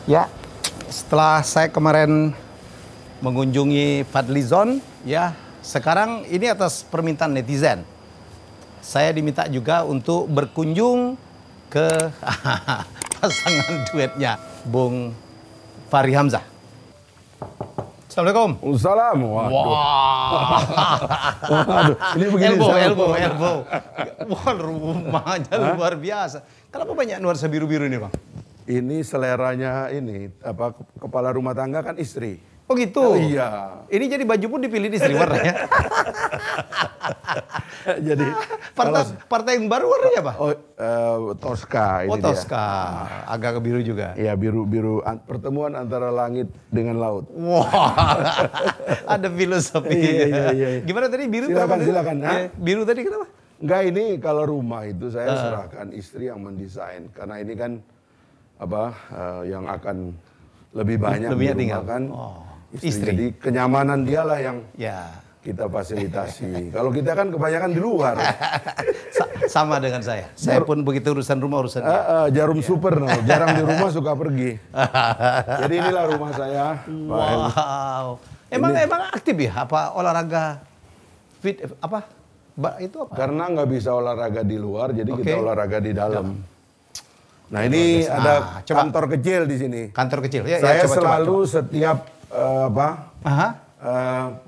Ya, setelah saya kemarin mengunjungi Fadlizon, ya sekarang ini atas permintaan netizen. Saya diminta juga untuk berkunjung ke pasangan duetnya Bung Fahri Hamzah. Assalamualaikum. Salam. Waduh. Waduh. Ini begini. Elbow. Wah, rumahnya luar biasa. Kenapa banyak nuansa biru-biru ini, Bang? Ini seleranya ini apa kepala rumah tangga kan istri. Oh gitu. Oh, iya. Ini jadi baju pun dipilih istri warnanya. Jadi partai yang baru warnanya apa? Tosca ini. Oh Tosca, agak biru juga. Iya biru pertemuan antara langit dengan laut. Wah, ada filosofi. Iya. Gimana tadi biru? Silakan. Biru tadi kenapa? Enggak, ini kalau rumah itu saya serahkan istri yang mendesain karena ini kan yang akan lebih banyak dirumahkan istri. Jadi kenyamanan dialah yang kita fasilitasi. Kalau kita kan kebanyakan di luar. Sama dengan saya. Saya pun begitu urusan rumah jarum super, jarang di rumah suka pergi. Jadi inilah rumah saya. Wow. Emang aktif ya? Apa olahraga fit apa? Itu apa? Karena nggak bisa olahraga di luar, jadi kita olahraga di dalam. Nah ini ada kantor kecil di sini. Kantor kecil. Saya selalu setiap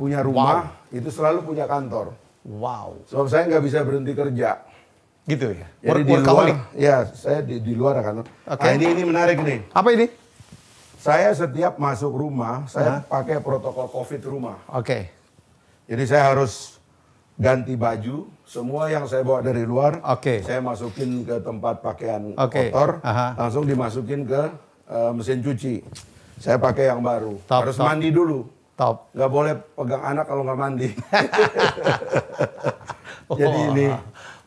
punya rumah itu selalu punya kantor. Wow. Sebab saya nggak bisa berhenti kerja. Gitu ya. Jadi di luar, saya di luar kantor. Nah ini menarik nih. Apa ini? Saya setiap masuk rumah, saya pakai protokol COVID rumah. Oke. Jadi saya harus ganti baju, semua yang saya bawa dari luar, saya masukin ke tempat pakaian kotor, langsung dimasukin ke mesin cuci. Saya pakai yang baru, harus mandi dulu. Nggak boleh pegang anak kalau nggak mandi. Jadi ini.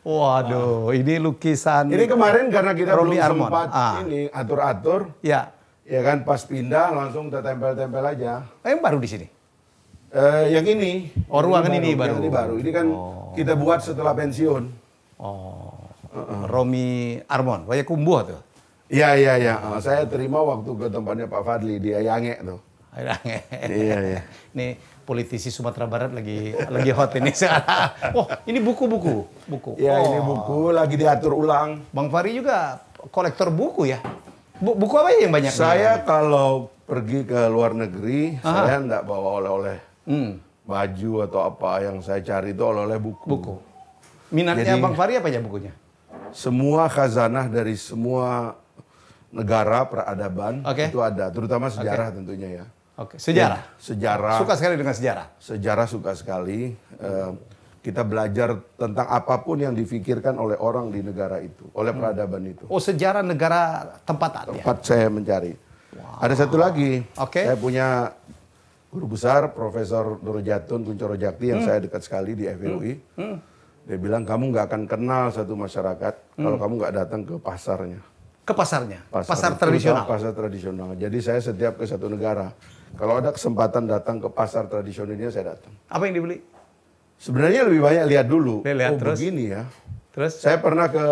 Waduh, ini lukisan. Ini kemarin karena kita belum Armon. sempat ini atur-atur. Ya kan pas pindah langsung kita tempel-tempel aja. Yang baru di sini? Yang ini. Ruangan ini baru. Yang ini baru. Ini kan kita buat setelah pensiun. Romi Armon, Waya Kumbuh tuh. Iya. Saya terima waktu ke tempatnya Pak Fadli di Ayange tuh. Iya. Ini politisi Sumatera Barat lagi hot ini sekarang. Oh, ini buku. Iya, ini buku lagi diatur ulang. Bang Fahri juga kolektor buku ya. Buku apa yang banyak? Saya kalau pergi ke luar negeri, saya enggak bawa oleh-oleh. Baju atau apa yang saya cari itu oleh-oleh buku. Minatnya Bang Fahri apa aja bukunya? Semua khazanah dari semua negara peradaban itu ada, terutama sejarah tentunya ya. Sejarah? Sejarah. Suka sekali dengan sejarah? Sejarah suka sekali. Kita belajar tentang apapun yang difikirkan oleh orang di negara itu, oleh peradaban itu. Oh, sejarah negara tempatan ya? Tempat saya mencari. Ada satu lagi, saya punya guru besar, Profesor Nurjatun Kuncoro Jakti yang saya dekat sekali di FUI. Dia bilang, kamu nggak akan kenal satu masyarakat kalau kamu nggak datang ke pasarnya. Ke pasarnya? Pasar tradisional? Pasar tradisional. Jadi saya setiap ke satu negara, kalau ada kesempatan datang ke pasar tradisionalnya, saya datang. Apa yang dibeli? Sebenarnya lebih banyak lihat dulu. Terus? Begini ya. Terus? Saya pernah ke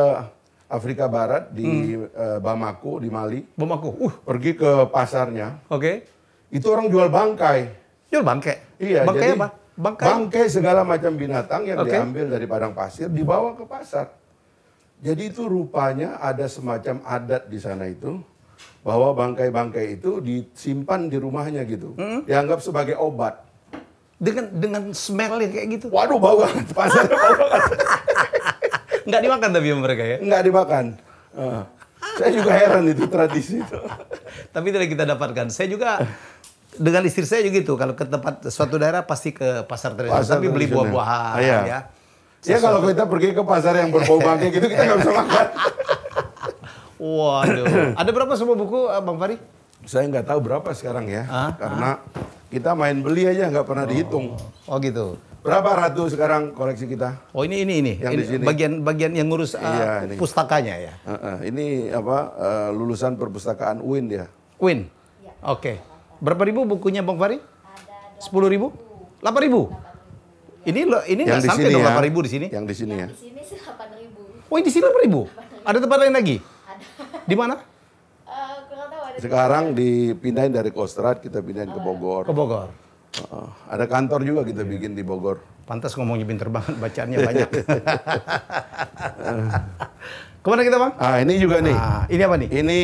Afrika Barat, di Bamako, di Mali. Bamako? Pergi ke pasarnya. Itu orang jual bangkai. Jual bangkai? Iya. Bangkai jadi, apa? Bangkai segala macam binatang yang diambil dari padang pasir, dibawa ke pasar. Jadi itu rupanya ada semacam adat di sana itu, bahwa bangkai-bangkai itu disimpan di rumahnya gitu. Dianggap sebagai obat. Dengan smell yang kayak gitu? Waduh, bau banget. Pasarnya bau banget. Nggak dimakan tapi mereka ya? Nggak dimakan. Saya juga heran itu tradisi itu. Tapi tidak kita dapatkan. Saya juga dengan istri saya juga gitu. Kalau ke tempat suatu daerah pasti ke pasar tradisional. Tapi beli buah-buahan ya. Ya kalau kita pergi ke pasar yang berbau bangkai gitu kita nggak bisa makan. Waduh. Ada berapa semua buku Bang Fahri? Saya nggak tahu berapa sekarang ya. Karena kita main beli aja nggak pernah dihitung. Oh gitu. Berapa Ratu sekarang koleksi kita? Oh ini. Yang di sini. Bagian yang ngurus pustakanya ya. Ini lulusan perpustakaan UIN dia. UIN. Ya. Oke. Berapa ribu bukunya Bang Fahri? 10.000? 8.000? Ini nggak sampai dong 8.000 di sini? Yang di sini ya. Di sini sih 8.000. Oh di sini 8.000? Ada tempat lain lagi? Ada. Di mana? Kurang tahu ada. Sekarang dipindahin dari Kostrad, kita pindahin ke Bogor. Ke Bogor. Ada kantor juga kita bikin di Bogor. Pantas ngomongnya pinter banget, bacaannya banyak. Kemana kita Bang? Ini juga nih. Ini apa nih? Ini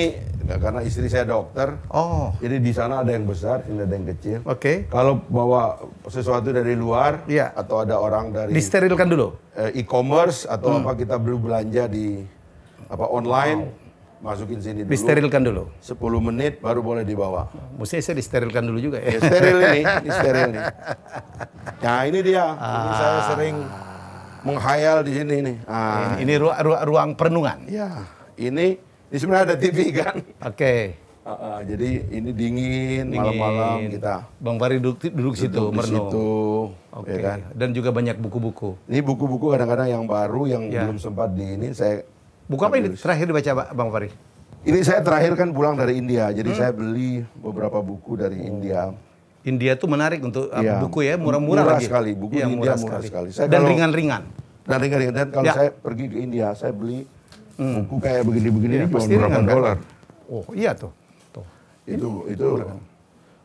karena istri saya dokter. Oh. Jadi di sana ada yang besar, ini ada yang kecil. Oke. Kalau bawa sesuatu dari luar, atau ada orang dari disterilkan dulu. E-commerce atau kita belanja di online. Masukin sini dulu. Disterilkan dulu. 10 menit baru boleh dibawa. Mestinya saya disterilkan dulu juga ya. Steril ini steril nih. Nah ini dia. Ini saya sering menghayal di sini nih. Ini ruang perenungan. Ya, ini sebenarnya ada TV kan. Oke. Jadi ini dingin. Malam-malam kita. Bang Fahri duduk situ merenung. Oke. Ya kan? Dan juga banyak buku-buku. Ini buku-buku kadang-kadang yang baru yang belum sempat saya. Buku apa ini terakhir dibaca Bang Fahri? Ini saya terakhir kan pulang dari India, jadi saya beli beberapa buku dari India. India tuh menarik untuk buku ya, murah-murah lagi. Sekali, buku di India murah sekali. Dan ringan-ringan. Dan kalau saya pergi ke India, saya beli buku kayak begini-begini cuma berapa dolar. Oh iya tuh. Itu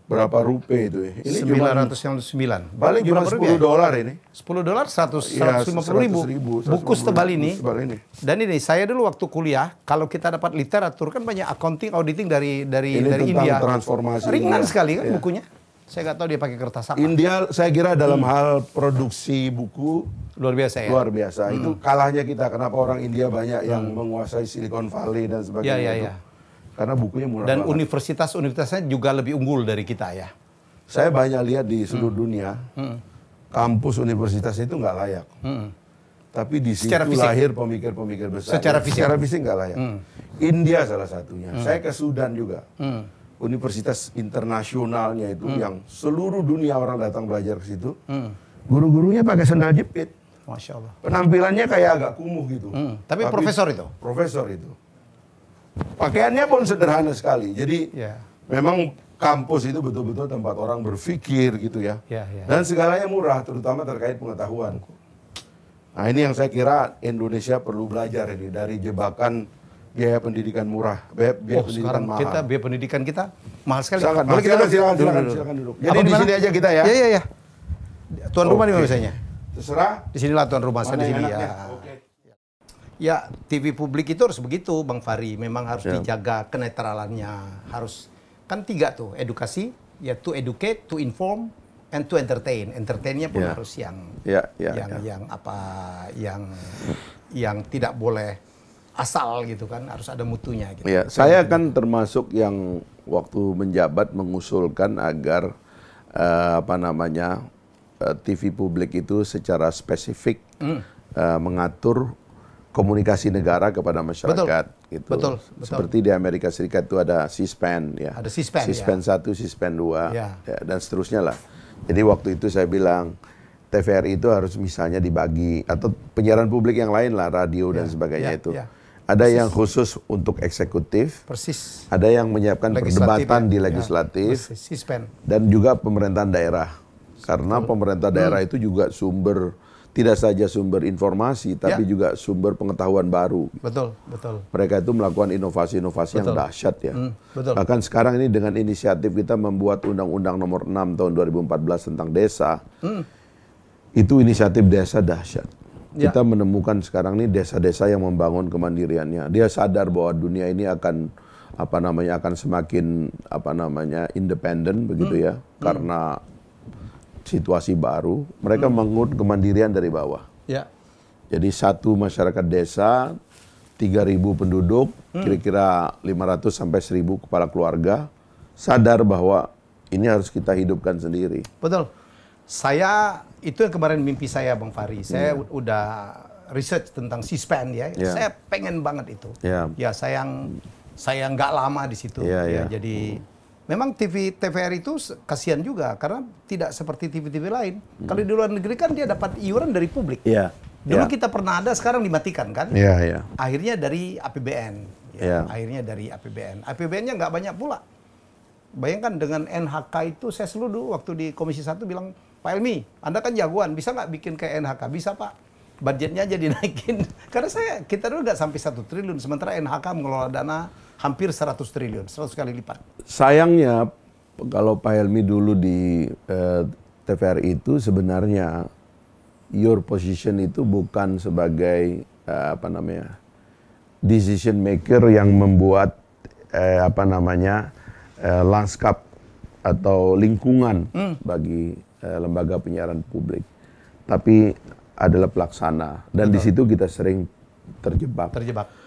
berapa rupiah itu ya? Ini 909. Paling cuma $10 ini. $10 150.000. Buku setebal ini. Dan ini saya dulu waktu kuliah, kalau kita dapat literatur kan banyak accounting, auditing dari India. Transformasi. Ringan sekali kan bukunya. Saya nggak tahu dia pakai kertas apa. India saya kira dalam hal produksi buku luar biasa ya. Luar biasa. Itu kalahnya kita. Kenapa orang India banyak yang menguasai Silicon Valley dan sebagainya itu. Karena bukunya murah dan banget. Universitasnya juga lebih unggul dari kita ya. Saya banyak lihat di seluruh dunia, kampus universitas itu nggak layak. Tapi di situ lahir pemikir-pemikir besar. Secara fisik nggak layak. India salah satunya. Saya ke Sudan juga. Universitas internasionalnya itu yang seluruh dunia orang datang belajar ke situ. Guru-gurunya pakai sandal jepit. Masya Allah. Penampilannya kayak agak kumuh gitu. Tapi profesor itu? Profesor itu. Pakaiannya pun sederhana sekali. Jadi memang kampus itu betul-betul tempat orang berpikir gitu ya. Dan segalanya murah, terutama terkait pengetahuan. Nah ini yang saya kira Indonesia perlu belajar ini dari jebakan biaya pendidikan murah, biaya pendidikan mahal. Biaya pendidikan kita mahal sekali. Sangat mahal. Silakan duduk. Jadi di sini aja kita ya. Iya. Tuan rumah di mana biasanya? Terserah. Di sinilah tuan rumah, saya di sini ya. Ya, TV publik itu harus begitu, Bang Fahri. Memang harus dijaga kenetralannya. Harus, kan 3 tuh, edukasi, ya to educate, to inform, and to entertain. Entertainnya pun harus yang tidak boleh asal gitu kan, harus ada mutunya. Gitu. Ya, saya kan termasuk yang waktu menjabat mengusulkan agar TV publik itu secara spesifik mengatur komunikasi negara kepada masyarakat. Betul. Seperti di Amerika Serikat itu ada C-SPAN ya. Ada C-SPAN, C-SPAN 1, C-SPAN 2 ya, dan seterusnya lah. Jadi waktu itu saya bilang TVRI itu harus misalnya dibagi atau penyiaran publik yang lain lah, radio dan sebagainya itu. Ada yang khusus untuk eksekutif. Persis. Ada yang menyiapkan perdebatan di legislatif. C-SPAN. Dan juga pemerintahan daerah. Karena pemerintah daerah itu juga tidak saja sumber informasi, tapi juga sumber pengetahuan baru. Betul. Mereka itu melakukan inovasi-inovasi yang dahsyat ya. Bahkan sekarang ini dengan inisiatif kita membuat Undang-Undang Nomor 6 Tahun 2014 tentang desa, itu inisiatif desa dahsyat. Kita menemukan sekarang ini desa-desa yang membangun kemandiriannya. Dia sadar bahwa dunia ini akan semakin independen begitu ya, karena situasi baru, mereka membangun kemandirian dari bawah. Jadi satu masyarakat desa, 3.000 penduduk, kira-kira 500 sampai 1.000 kepala keluarga, sadar bahwa ini harus kita hidupkan sendiri. Betul. Itu yang kemarin mimpi saya, Bang Fahri. Saya udah research tentang C-SPAN ya. Saya pengen banget itu. Ya sayang nggak lama di situ. Jadi memang TVRI itu kasihan juga karena tidak seperti TV-TV lain. Kalau di luar negeri kan dia dapat iuran dari publik. Iya. Dulu kita pernah ada, sekarang dimatikan kan? Iya, iya. Akhirnya dari APBN. Ya, akhirnya dari APBN. APBN-nya nggak banyak pula. Bayangkan dengan NHK itu, saya selalu waktu di Komisi 1 bilang, Pak Helmi, Anda kan jagoan, bisa nggak bikin kayak NHK? Bisa Pak, budgetnya aja dinaikin. Karena kita dulu nggak sampai 1 triliun, sementara NHK mengelola dana hampir 100 triliun, 100 kali lipat. Sayangnya, kalau Pak Helmi dulu di TVRI itu sebenarnya, your position itu bukan sebagai, decision maker yang membuat, lanskap atau lingkungan bagi lembaga penyiaran publik, tapi adalah pelaksana, dan di situ kita sering terjebak.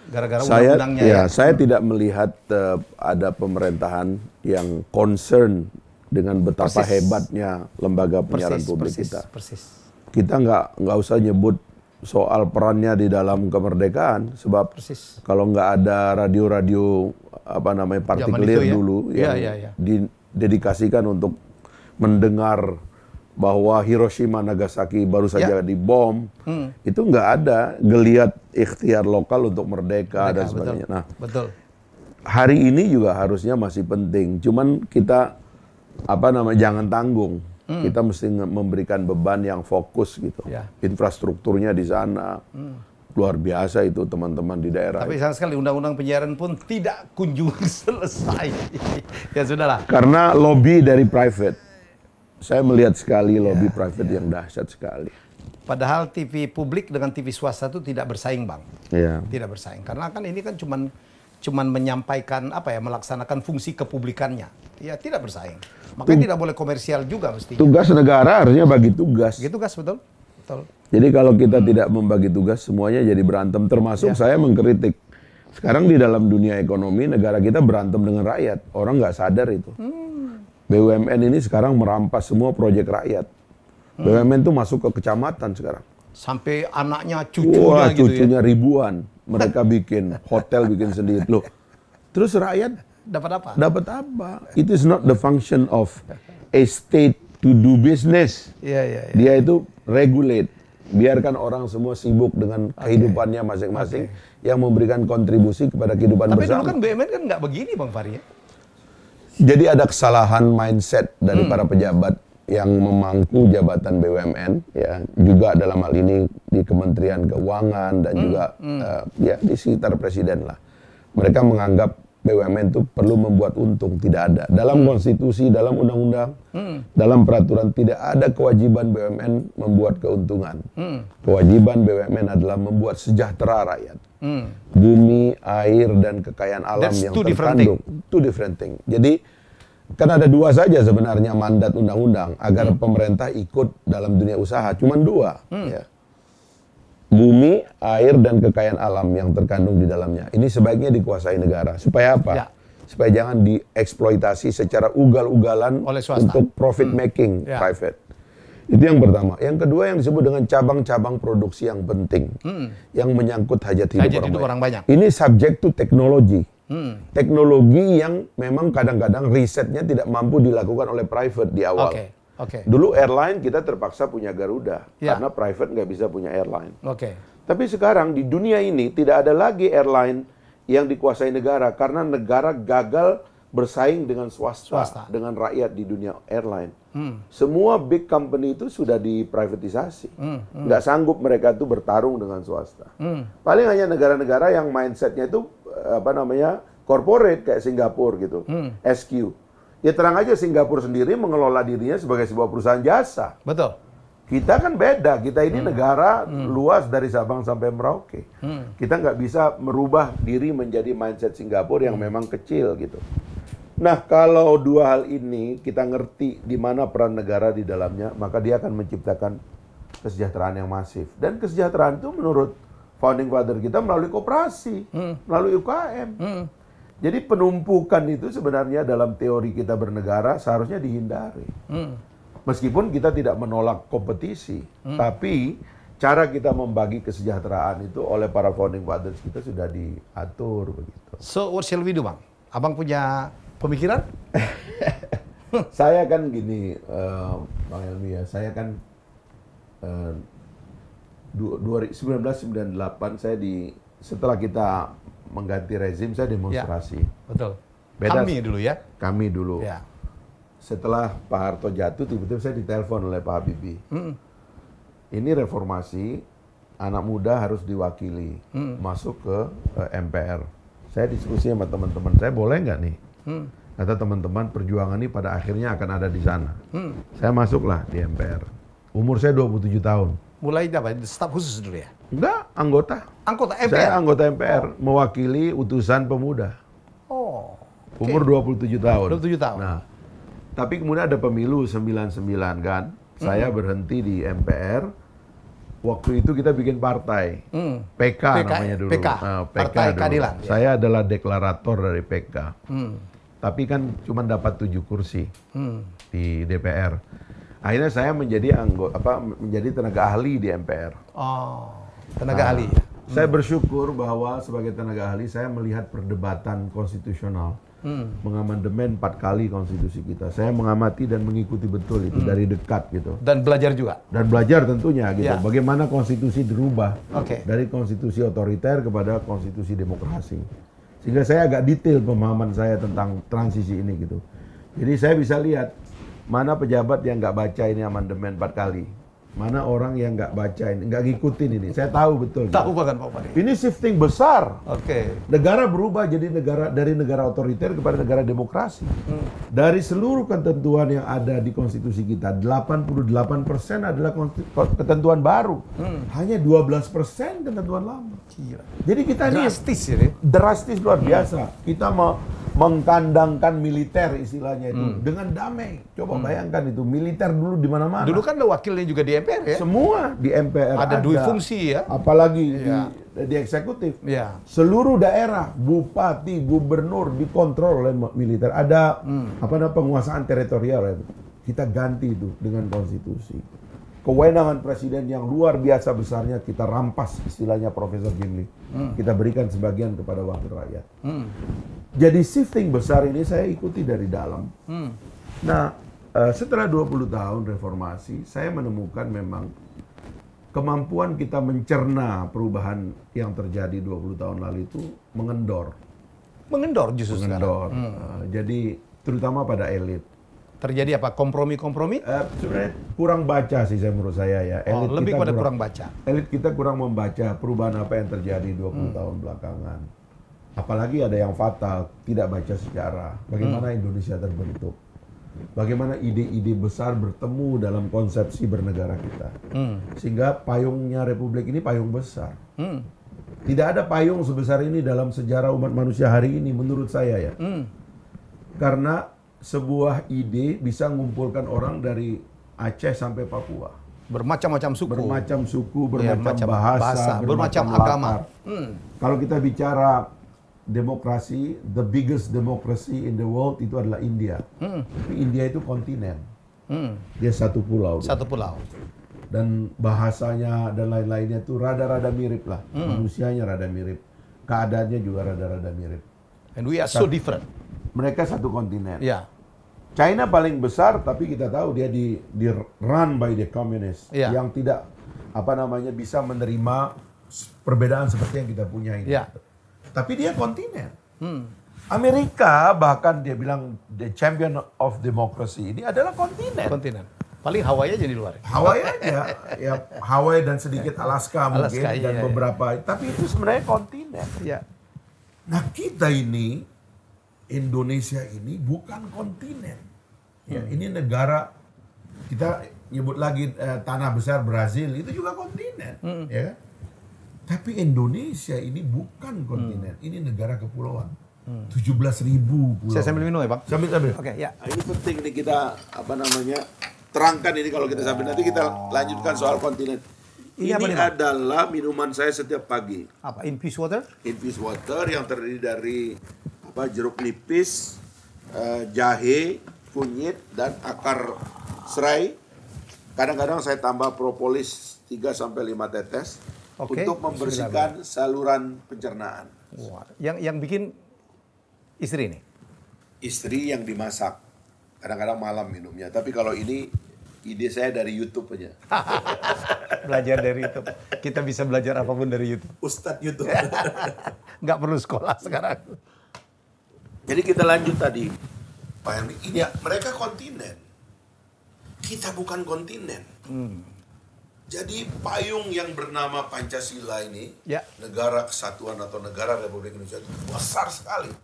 Gara-gara undang-undangnya. Saya tidak melihat ada pemerintahan yang concern dengan betapa hebatnya lembaga penyiaran publik kita. Kita nggak usah nyebut soal perannya di dalam kemerdekaan, sebab kalau nggak ada radio-radio partikelir dulu yang didedikasikan untuk mendengar bahwa Hiroshima Nagasaki baru saja dibom, itu nggak ada geliat ikhtiar lokal untuk merdeka dan sebagainya. Betul. Hari ini juga harusnya masih penting, cuman kita jangan tanggung. Kita mesti memberikan beban yang fokus gitu. Infrastrukturnya di sana luar biasa itu teman-teman di daerah. Tapi sayang sekali undang-undang penyiaran pun tidak kunjung selesai. Ya sudahlah. Karena lobby dari private. Saya melihat sekali lobby private yang dahsyat sekali. Padahal TV publik dengan TV swasta itu tidak bersaing, Bang. Tidak bersaing. Karena kan ini kan cuman menyampaikan melaksanakan fungsi kepublikannya. Ya tidak bersaing. Makanya tidak boleh komersial juga mestinya. Tugas negara harusnya bagi tugas. Bagi tugas, betul. Jadi kalau kita tidak membagi tugas, semuanya jadi berantem. Termasuk saya mengkritik. Sekarang di dalam dunia ekonomi, negara kita berantem dengan rakyat. Orang nggak sadar itu. BUMN ini sekarang merampas semua proyek rakyat. BUMN itu masuk ke kecamatan sekarang. Sampai anaknya, cucunya gitu cucunya ribuan. Mereka bikin hotel, bikin sendiri. Loh, terus rakyat dapat apa? Dapat apa? It is not the function of a state to do business. Dia itu regulate. Biarkan orang semua sibuk dengan kehidupannya masing-masing yang memberikan kontribusi kepada kehidupan bersama. Tapi dulu kan BUMN kan nggak begini, Bang Fahri. Jadi ada kesalahan mindset dari para pejabat yang memangku jabatan BUMN, juga dalam hal ini di Kementerian Keuangan dan juga di sekitar Presiden lah. Mereka menganggap BUMN itu perlu membuat untung. Tidak ada. Dalam konstitusi, dalam undang-undang, dalam peraturan tidak ada kewajiban BUMN membuat keuntungan. Kewajiban BUMN adalah membuat sejahtera rakyat. Bumi, air, dan kekayaan alam yang terkandung. Two different thing. Jadi, kan ada dua saja sebenarnya mandat undang-undang agar pemerintah ikut dalam dunia usaha. Cuman dua. Bumi, air, dan kekayaan alam yang terkandung di dalamnya. Ini sebaiknya dikuasai negara. Supaya apa? Supaya jangan dieksploitasi secara ugal-ugalan untuk profit making private. Itu yang pertama. Yang kedua yang disebut dengan cabang-cabang produksi yang penting. Yang menyangkut hajat hidup orang banyak. Ini subject to teknologi. Teknologi yang memang kadang-kadang risetnya tidak mampu dilakukan oleh private di awal. Dulu airline kita terpaksa punya Garuda karena private nggak bisa punya airline. Tapi sekarang di dunia ini tidak ada lagi airline yang dikuasai negara karena negara gagal bersaing dengan swasta. Dengan rakyat di dunia airline. Semua big company itu sudah diprivatisasi. Nggak sanggup mereka itu bertarung dengan swasta. Paling hanya negara-negara yang mindsetnya itu corporate kayak Singapura gitu, SQ. Ya terang aja Singapura sendiri mengelola dirinya sebagai sebuah perusahaan jasa. Betul. Kita kan beda. Kita ini negara luas dari Sabang sampai Merauke. Kita nggak bisa merubah diri menjadi mindset Singapura yang memang kecil gitu. Nah, kalau dua hal ini kita ngerti di mana peran negara di dalamnya, maka dia akan menciptakan kesejahteraan yang masif. Dan kesejahteraan itu menurut founding father kita melalui koperasi, melalui UKM. Jadi penumpukan itu sebenarnya dalam teori kita bernegara seharusnya dihindari. Meskipun kita tidak menolak kompetisi, tapi cara kita membagi kesejahteraan itu oleh para founding fathers kita sudah diatur begitu. So what shall we do, Bang? Abang punya Pemikiran? Saya kan gini, Bang Helmi ya, saya kan 1998 saya setelah kita mengganti rezim saya demonstrasi. Ya, betul. Beda, kami dulu ya. Kami dulu. Ya. Setelah Pak Harto jatuh, tiba-tiba saya ditelepon oleh Pak Habibie. Ini reformasi, anak muda harus diwakili, masuk ke MPR. Saya diskusi sama teman-teman saya, boleh nggak nih? Kata teman-teman, perjuangan ini pada akhirnya akan ada di sana. Saya masuklah di MPR. Umur saya 27 tahun. Mulai apa? Staf khusus dulu ya? Enggak, anggota. Anggota MPR? Saya anggota MPR, mewakili utusan pemuda. Oh. Umur 27 tahun. 27 tahun. Nah, tapi kemudian ada pemilu 99 kan. Saya berhenti di MPR. Waktu itu kita bikin partai. PK namanya dulu. PK, Partai dulu. Keadilan. Saya adalah deklarator dari PK. Tapi kan cuma dapat 7 kursi di DPR. Akhirnya saya menjadi menjadi tenaga ahli di MPR. Oh, tenaga ahli. Ya? Saya bersyukur bahwa sebagai tenaga ahli saya melihat perdebatan konstitusional, mengamandemen 4 kali konstitusi kita. Saya mengamati dan mengikuti betul itu dari dekat gitu. Dan belajar juga. Dan belajar tentunya gitu. Ya. Bagaimana konstitusi dirubah dari konstitusi otoriter kepada konstitusi demokrasi. Sehingga saya agak detail pemahaman saya tentang transisi ini gitu. Jadi saya bisa lihat mana pejabat yang nggak baca ini amandemen 4 kali. Mana orang yang nggak baca ini, nggak ngikutin ini. Saya tahu betul. Tahu bahkan Pak Fahri. Ini shifting besar. Oke. Negara berubah jadi dari negara otoriter kepada negara demokrasi. Dari seluruh ketentuan yang ada di konstitusi kita, 88% adalah ketentuan baru. Hanya 12% ketentuan lama. Gila. Jadi kita ini drastis ini. Drastis luar biasa. Kita mengkandangkan militer istilahnya itu dengan damai. Coba bayangkan itu, militer dulu di mana-mana. Dulu kan ada wakilnya juga di MPR ya? Semua di MPR ada. Dua fungsi ya? Apalagi di eksekutif. Ya. Seluruh daerah, bupati, gubernur dikontrol oleh militer. Ada penguasaan teritorial itu. Kita ganti itu dengan konstitusi. Kewenangan presiden yang luar biasa besarnya kita rampas, istilahnya Profesor Gimli. Kita berikan sebagian kepada wakil rakyat. Jadi shifting besar ini saya ikuti dari dalam. Nah, setelah 20 tahun reformasi, saya menemukan memang kemampuan kita mencerna perubahan yang terjadi 20 tahun lalu itu mengendor. Mengendor justru mengendor. Jadi terutama pada elit. Terjadi apa? Kompromi-kompromi? Sebenarnya kurang baca sih menurut saya ya. Elit lebih pada kurang baca. Elit kita kurang membaca perubahan apa yang terjadi 20 tahun belakangan. Apalagi ada yang fatal, tidak baca sejarah. Bagaimana Indonesia terbentuk. Bagaimana ide-ide besar bertemu dalam konsepsi bernegara kita. Sehingga payungnya Republik ini payung besar. Tidak ada payung sebesar ini dalam sejarah umat manusia hari ini menurut saya ya. Karena sebuah ide bisa mengumpulkan orang dari Aceh sampai Papua. Bermacam-macam suku. Bermacam suku, bermacam bahasa, bermacam agama. Kalau kita bicara demokrasi, the biggest democracy in the world itu adalah India. Tapi India itu kontinen. Dia satu pulau. Satu pulau. Dan bahasanya dan lain-lainnya itu rada-rada mirip lah. Manusianya rada mirip. Keadaannya juga rada-rada mirip. And we are so different. Mereka satu kontinen. Ya. China paling besar, tapi kita tahu dia di run by the communist. Yang tidak bisa menerima perbedaan seperti yang kita punya ini. Tapi dia kontinen. Amerika bahkan dia bilang the champion of democracy ini adalah kontinen. Kontinen. Paling Hawaii aja di luar. Hawaii aja, ya Hawaii dan sedikit Alaska mungkin dan beberapa. Tapi itu sebenarnya kontinen. Nah kita ini Indonesia ini bukan kontinen. Ya, ini negara kita nyebut lagi tanah besar Brazil itu juga kontinen, ya. Tapi Indonesia ini bukan kontinen, ini negara kepulauan. 17.000 pulau. Saya sambil minum ya, Bang. Sambil. Oke, ya. Nah, ini penting nih kita terangkan ini kalau kita sambil nanti kita lanjutkan soal kontinen. Ini adalah minuman saya setiap pagi. Apa? Infused water? Infused water yang terdiri dari jeruk nipis, jahe, kunyit, dan akar serai. Kadang-kadang saya tambah propolis 3-5 tetes untuk membersihkan saluran pencernaan. Wah, yang bikin istri ini? istri yang dimasak. Kadang-kadang malam minumnya. Tapi kalau ini ide saya dari YouTube aja. Belajar dari YouTube. Kita bisa belajar apapun dari YouTube. Ustadz YouTube. Nggak perlu sekolah sekarang. Jadi kita lanjut tadi. Pak Henry, ini ya, mereka kontinen. Kita bukan kontinen. Jadi payung yang bernama Pancasila ini, negara kesatuan atau negara Republik Indonesia itu besar sekali.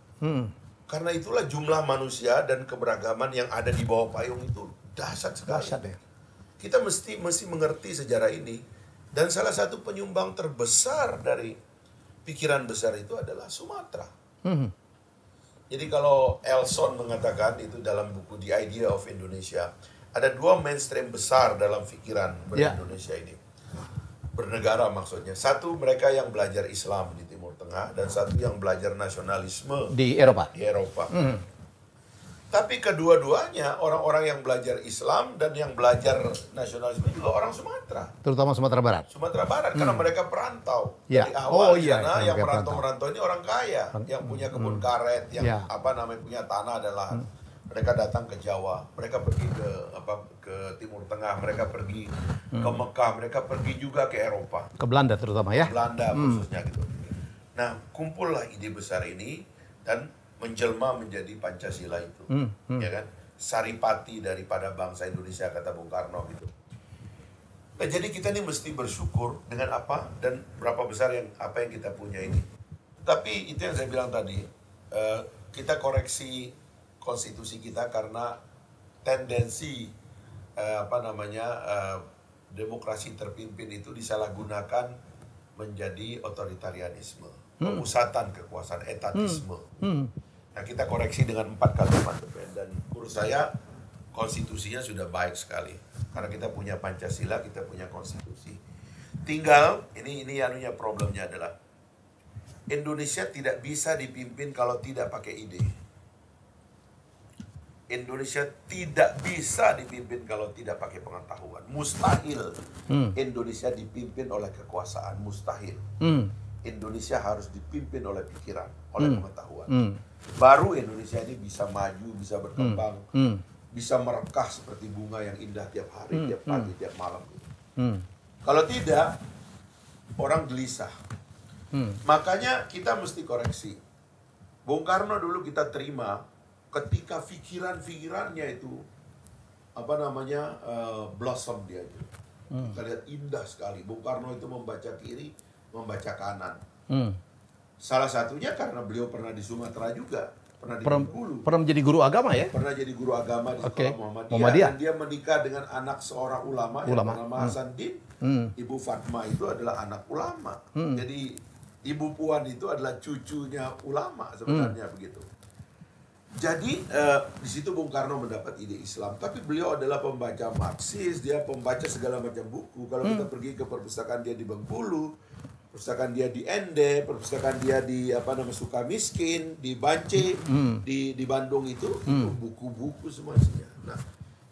Karena itulah jumlah manusia dan keberagaman yang ada di bawah payung itu dahsyat sekali. Dahsyat, ya. Kita mesti mengerti sejarah ini. Dan salah satu penyumbang terbesar dari pikiran besar itu adalah Sumatera. Jadi kalau Elson mengatakan itu dalam buku The Idea of Indonesia, ada dua mainstream besar dalam pikiran ber-Indonesia ini. Bernegara maksudnya. Satu, mereka yang belajar Islam di Timur Tengah, dan satu yang belajar nasionalisme di Eropa. Tapi kedua-duanya orang-orang yang belajar Islam dan yang belajar nasionalisme juga orang Sumatera. Terutama Sumatera Barat. Sumatera Barat, karena mereka perantau. Dari awal sana yang merantau-merantau ini orang kaya, yang punya kebun karet, yang punya tanah dan lahan. Mereka datang ke Jawa, mereka pergi ke Timur Tengah, mereka pergi ke Mekah, mereka pergi juga ke Eropa. Ke Belanda terutama ya? Belanda khususnya gitu. Nah, kumpullah ide besar ini dan menjelma menjadi Pancasila itu. Ya kan? Saripati daripada bangsa Indonesia, kata Bung Karno gitu. Nah, jadi kita ini mesti bersyukur dengan apa dan berapa besar apa yang kita punya ini. Tapi itu yang saya bilang tadi, kita koreksi konstitusi kita karena tendensi demokrasi terpimpin itu disalahgunakan menjadi otoritarianisme, pemusatan kekuasaan, etatisme. Nah, kita koreksi dengan 4 kalimat, dan menurut saya konstitusinya sudah baik sekali karena kita punya Pancasila, kita punya konstitusi. Tinggal ini problemnya adalah Indonesia tidak bisa dipimpin kalau tidak pakai ide. Indonesia tidak bisa dipimpin kalau tidak pakai pengetahuan. Mustahil Indonesia dipimpin oleh kekuasaan. Mustahil. Indonesia harus dipimpin oleh pikiran, oleh pengetahuan. Baru Indonesia ini bisa maju, bisa berkembang, bisa merekah seperti bunga yang indah tiap hari, tiap pagi, tiap malam. Kalau tidak, orang gelisah. Makanya kita mesti koreksi. Bung Karno dulu kita terima ketika pikiran-pikirannya itu blossom dia itu. Kita lihat indah sekali. Bung Karno itu membaca kiri, membaca kanan. Salah satunya karena beliau pernah di Sumatera juga, pernah di Bengkulu. Pernah menjadi guru agama ya? Pernah jadi guru agama di sekolah Muhammadiyah. Dan dia menikah dengan anak seorang ulama. Yang bernama Hasan Din. Ibu Fatma itu adalah anak ulama. Jadi Ibu Puan itu adalah cucunya ulama sebenarnya begitu. Jadi di situ Bung Karno mendapat ide Islam, tapi beliau adalah pembaca Marxis, dia pembaca segala macam buku. Kalau kita pergi ke perpustakaan dia di Bengkulu, perpustakaan dia di Ende, perpustakaan dia di Sukamiskin, di Bance, di Bandung itu buku-buku semuanya. Nah,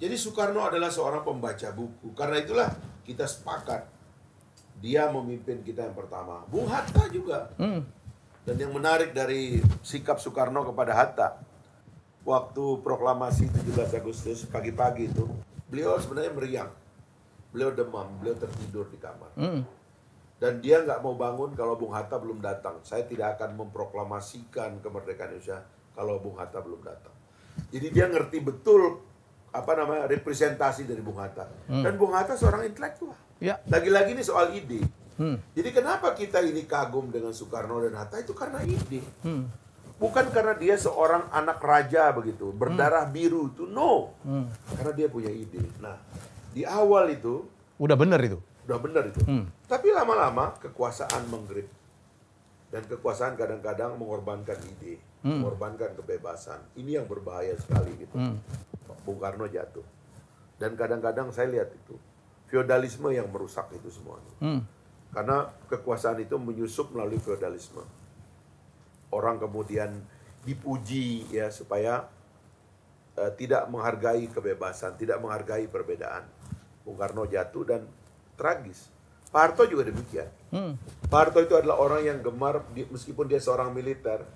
jadi Soekarno adalah seorang pembaca buku. Karena itulah kita sepakat dia memimpin kita yang pertama. Bung Hatta juga. Dan yang menarik dari sikap Soekarno kepada Hatta, waktu proklamasi 17 Agustus pagi-pagi itu, beliau sebenarnya meriang. Beliau demam, beliau tertidur di kamar. Dan dia nggak mau bangun kalau Bung Hatta belum datang. Saya tidak akan memproklamasikan kemerdekaan Indonesia kalau Bung Hatta belum datang. Jadi dia ngerti betul representasi dari Bung Hatta. Dan Bung Hatta seorang intelektual. Lagi-lagi ini soal ide. Jadi kenapa kita ini kagum dengan Soekarno dan Hatta itu karena ide. Bukan karena dia seorang anak raja begitu, berdarah biru itu, no. Karena dia punya ide. Nah, di awal itu udah benar itu. Tapi lama-lama kekuasaan menggrip. Dan kekuasaan kadang-kadang mengorbankan ide, mengorbankan kebebasan. Ini yang berbahaya sekali gitu. Bung Karno jatuh. Dan kadang-kadang saya lihat itu feodalisme yang merusak itu semua. Karena kekuasaan itu menyusup melalui feodalisme. Orang kemudian dipuji ya supaya tidak menghargai kebebasan, tidak menghargai perbedaan. Bung Karno jatuh dan tragis. Pak Harto juga demikian. Pak Harto itu adalah orang yang gemar, meskipun dia seorang militer,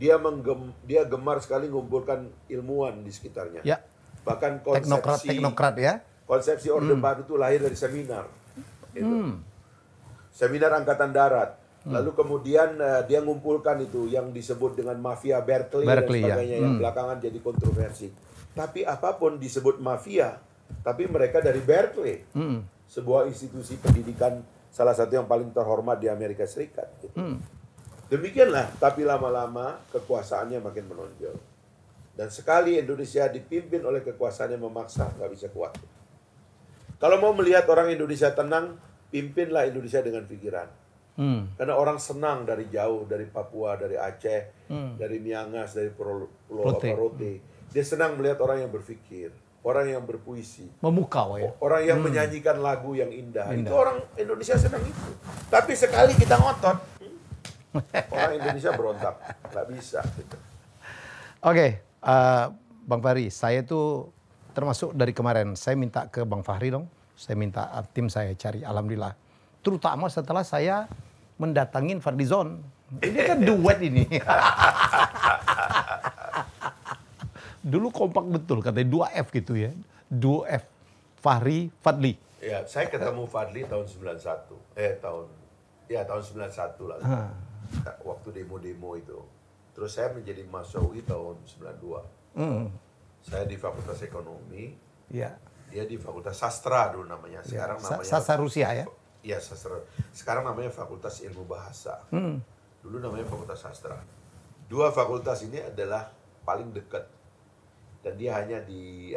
dia gemar sekali mengumpulkan ilmuwan di sekitarnya. Ya. Bahkan teknokrat ya. Konsepsi Orde Baru itu lahir dari seminar. Gitu. Seminar Angkatan Darat. Lalu kemudian dia ngumpulkan itu yang disebut dengan mafia Berkeley dan sebagainya yang belakangan jadi kontroversi. Tapi apapun disebut mafia, tapi mereka dari Berkeley. Sebuah institusi pendidikan salah satu yang paling terhormat di Amerika Serikat. Gitu. Demikianlah, tapi lama-lama kekuasaannya makin menonjol. Dan sekali Indonesia dipimpin oleh kekuasaan yang memaksa, nggak bisa kuat. Kalau mau melihat orang Indonesia tenang, pimpinlah Indonesia dengan pikiran. Karena orang senang dari jauh, dari Papua, dari Aceh, dari Miangas, dari Pulau Rote. Dia senang melihat orang yang berpikir, orang yang berpuisi, memukau ya, orang yang menyanyikan lagu yang indah. Itu orang Indonesia senang itu. Tapi sekali kita ngotot, orang Indonesia berontak, nggak bisa. Gitu. Oke, Bang Fahri, saya tuh termasuk dari kemarin, saya minta ke Bang Fahri dong, saya minta tim saya cari, alhamdulillah. Terutama setelah saya mendatangin Fadlizon. Ini kan duet ini. Dulu kompak betul, katanya 2F gitu ya. 2F, Fahri, Fadli. Ya, saya ketemu Fadli tahun 91. Tahun 91 lah. Waktu demo-demo itu. Terus saya menjadi Masyawi tahun 92. Saya di Fakultas Ekonomi. Ya. Dia di Fakultas Sastra dulu namanya. Sekarang namanya Sastra Rusia ya? Iya, Sastra. Sekarang namanya Fakultas Ilmu Bahasa. Dulu namanya Fakultas Sastra. Dua fakultas ini adalah paling dekat. Dan dia hanya di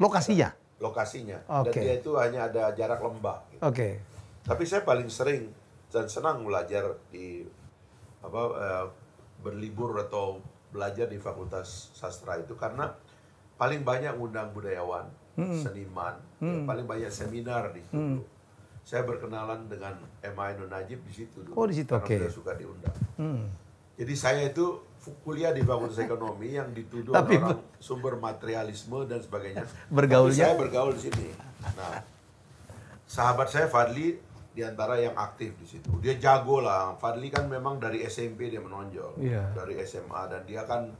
lokasinya. Dan dia itu hanya ada jarak lembah. Gitu. Tapi saya paling sering dan senang belajar di berlibur atau belajar di Fakultas Sastra itu karena paling banyak undang budayawan, seniman, paling banyak seminar di situ. Saya berkenalan dengan M. Ainun Najib di situ dulu. Oh, di situ, karena beliau suka diundang. Jadi saya itu kuliah di Fakultas Ekonomi yang dituduh orang sumber materialisme dan sebagainya. Bergaulnya? Tapi saya bergaul di sini. Nah, sahabat saya Fadli diantara yang aktif di situ. Dia jago lah. Fadli kan memang dari SMP dia menonjol, dari SMA, dan dia kan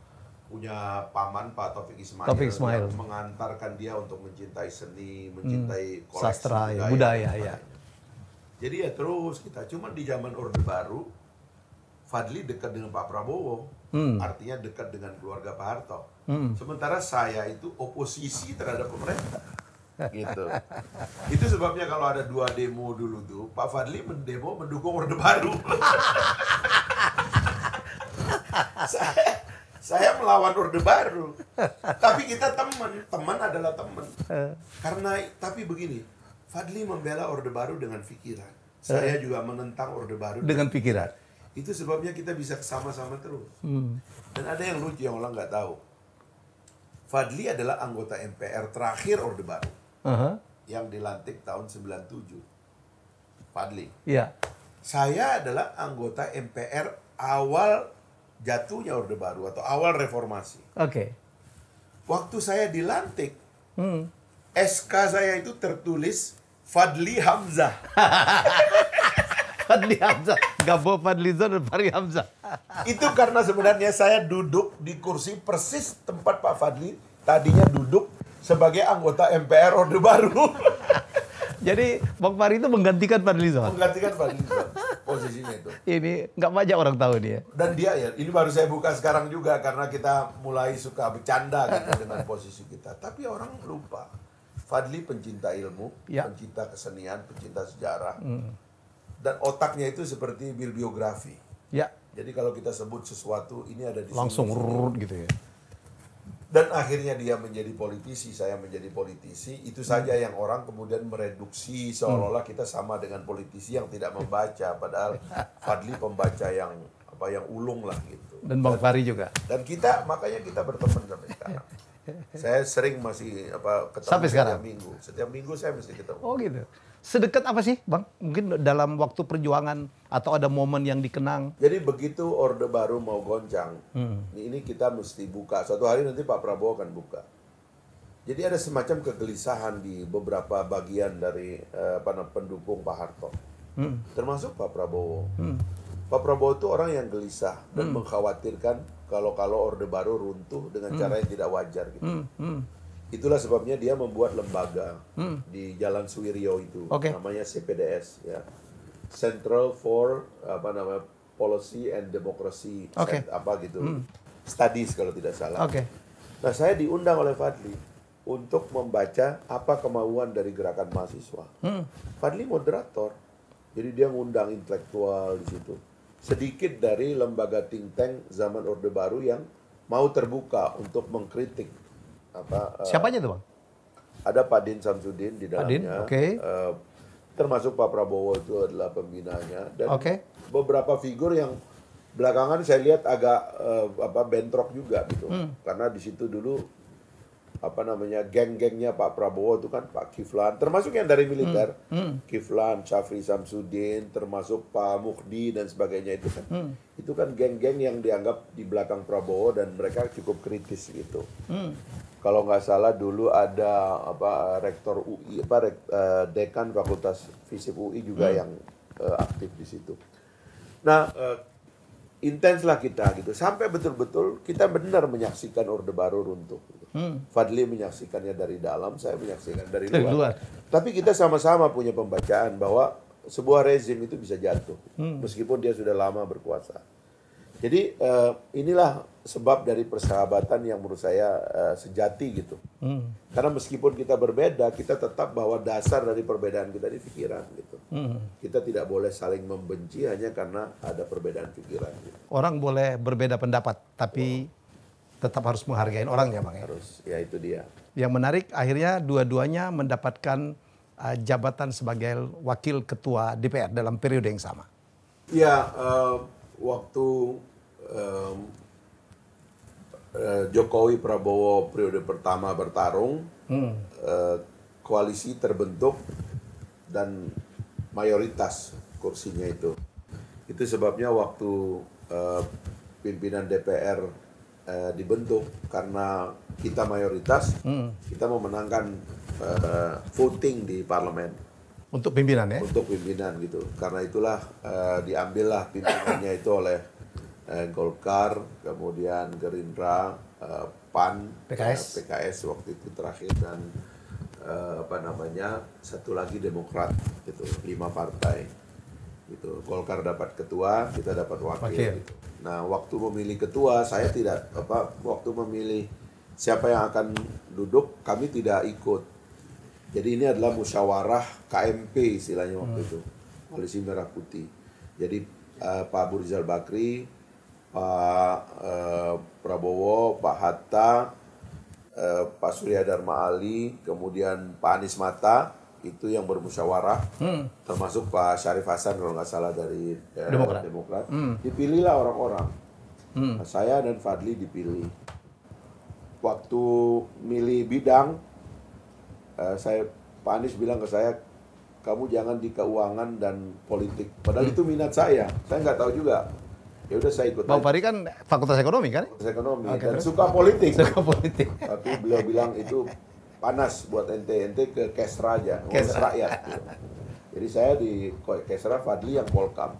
punya paman Pak Taufik Ismail, yang mengantarkan dia untuk mencintai seni, mencintai koleksi sastra, budaya ya. Jadi ya terus kita. Cuma di zaman Orde Baru, Fadli dekat dengan Pak Prabowo, artinya dekat dengan keluarga Pak Harto. Sementara saya itu oposisi terhadap pemerintah. Gitu. Itu sebabnya kalau ada 2 demo dulu tuh, Pak Fadli mendemo mendukung Orde Baru. Saya melawan Orde Baru. Tapi kita teman adalah teman. Tapi begini, Fadli membela Orde Baru dengan pikiran. Saya juga menentang Orde Baru dengan pikiran. Itu sebabnya kita bisa sama-sama terus. Dan ada yang lucu yang orang nggak tahu. Fadli adalah anggota MPR terakhir Orde Baru. Yang dilantik tahun 97. Fadli. Iya. Saya adalah anggota MPR awal jatuhnya Orde Baru atau awal reformasi. Waktu saya dilantik, SK saya itu tertulis Fadli Hamzah. Fadli Hamzah, Gabo Fadlizon dan Fahri Hamzah. Itu karena sebenarnya saya duduk di kursi persis tempat Pak Fadli tadinya duduk sebagai anggota MPR Orde Baru. Jadi Bang Fahri itu menggantikan Fadlizon. Menggantikan Fadlizon posisinya itu. Ini nggak banyak orang tahu dia. Dan dia ya, ini baru saya buka sekarang juga karena kita mulai suka bercanda gitu dengan posisi kita. Tapi orang lupa. Fadli pencinta ilmu, pencinta kesenian, pencinta sejarah. Dan otaknya itu seperti bibliografi. Jadi kalau kita sebut sesuatu ini ada di langsung urut gitu ya. Dan akhirnya dia menjadi politisi, saya menjadi politisi. Itu saja yang orang kemudian mereduksi seolah-olah kita sama dengan politisi yang tidak membaca. Padahal Fadli pembaca yang ulung lah gitu. Dan Bang Fahri juga. Dan makanya kita berteman sampai sekarang. Saya sering masih ketemu sampai sekarang. Setiap minggu saya mesti ketemu. Oh gitu. Sedekat apa sih, Bang? Mungkin dalam waktu perjuangan atau ada momen yang dikenang? Jadi begitu Orde Baru mau goncang, ini kita mesti buka. Suatu hari nanti Pak Prabowo akan buka. Jadi ada semacam kegelisahan di beberapa bagian dari pendukung Pak Harto, termasuk Pak Prabowo. Pak Prabowo itu orang yang gelisah dan mengkhawatirkan kalau Orde Baru runtuh dengan cara yang tidak wajar gitu. Itulah sebabnya dia membuat lembaga di Jalan Suwiryo itu, namanya CPDS ya. Central for Policy and Democracy Studies kalau tidak salah. Nah, saya diundang oleh Fadli untuk membaca apa kemauan dari gerakan mahasiswa. Fadli moderator. Jadi dia ngundang intelektual di situ. Sedikit dari lembaga think tank zaman Orde Baru yang mau terbuka untuk mengkritik siapanya tuh, Bang? Ada Pak Din Samsudin di dalamnya. Termasuk Pak Prabowo itu adalah pembinanya dan beberapa figur yang belakangan saya lihat agak bentrok juga gitu. Karena di situ dulu geng-gengnya Pak Prabowo itu kan Pak Kiflan, termasuk yang dari militer, Kiflan, Syafri Samsudin, termasuk Pak Mukhdi dan sebagainya itu kan geng-geng yang dianggap di belakang Prabowo dan mereka cukup kritis gitu. Kalau nggak salah dulu ada rektor UI, dekan Fakultas Fisip UI juga yang aktif di situ. Nah, intenslah kita gitu sampai betul-betul kita benar menyaksikan Orde Baru runtuh. Fadli menyaksikannya dari dalam, saya menyaksikan dari luar. Tapi kita sama-sama punya pembacaan bahwa sebuah rezim itu bisa jatuh meskipun dia sudah lama berkuasa. Jadi inilah sebab dari persahabatan yang menurut saya sejati gitu. Karena meskipun kita berbeda, kita tetap bahwa dasar dari perbedaan kita di pikiran gitu. Kita tidak boleh saling membenci hanya karena ada perbedaan pikiran. Gitu. Orang boleh berbeda pendapat, tapi tetap harus menghargai orangnya, Bang. Harus, ya itu dia. Yang menarik akhirnya dua-duanya mendapatkan jabatan sebagai wakil ketua DPR dalam periode yang sama. Ya, waktu Jokowi Prabowo periode pertama bertarung, koalisi terbentuk dan mayoritas kursinya itu. Itu sebabnya waktu pimpinan DPR dibentuk karena kita mayoritas, kita memenangkan voting di parlemen. Untuk pimpinan ya? Untuk pimpinan gitu. Karena itulah diambillah pimpinannya itu oleh Golkar, kemudian Gerindra, PAN, PKS waktu itu terakhir dan satu lagi Demokrat gitu, 5 partai gitu. Golkar dapat ketua, kita dapat wakil. Gitu. Nah, waktu memilih ketua saya tidak waktu memilih siapa yang akan duduk kami tidak ikut. Jadi ini adalah musyawarah KMP istilahnya waktu itu, Koalisi Merah Putih. Jadi Pak Abu Rizal Bakri, Pak Prabowo, Pak Hatta, Pak Surya Dharma Ali, kemudian Pak Anies Mata, itu yang bermusyawarah, termasuk Pak Syarif Hasan kalau nggak salah dari Demokrat. Dipilihlah orang-orang. Nah, saya dan Fadli dipilih. Waktu milih bidang, Pak Anies bilang ke saya, kamu jangan di keuangan dan politik. Padahal itu minat saya nggak tahu juga. Ya udah saya ikut. Bang Fahri kan Fakultas Ekonomi kan? Fakultas Ekonomi dan suka politik. Tapi beliau bilang itu panas buat ente ke Kesra aja, ngurus rakyat. Gitu. Jadi saya di Kesra, Fadli yang Polkam.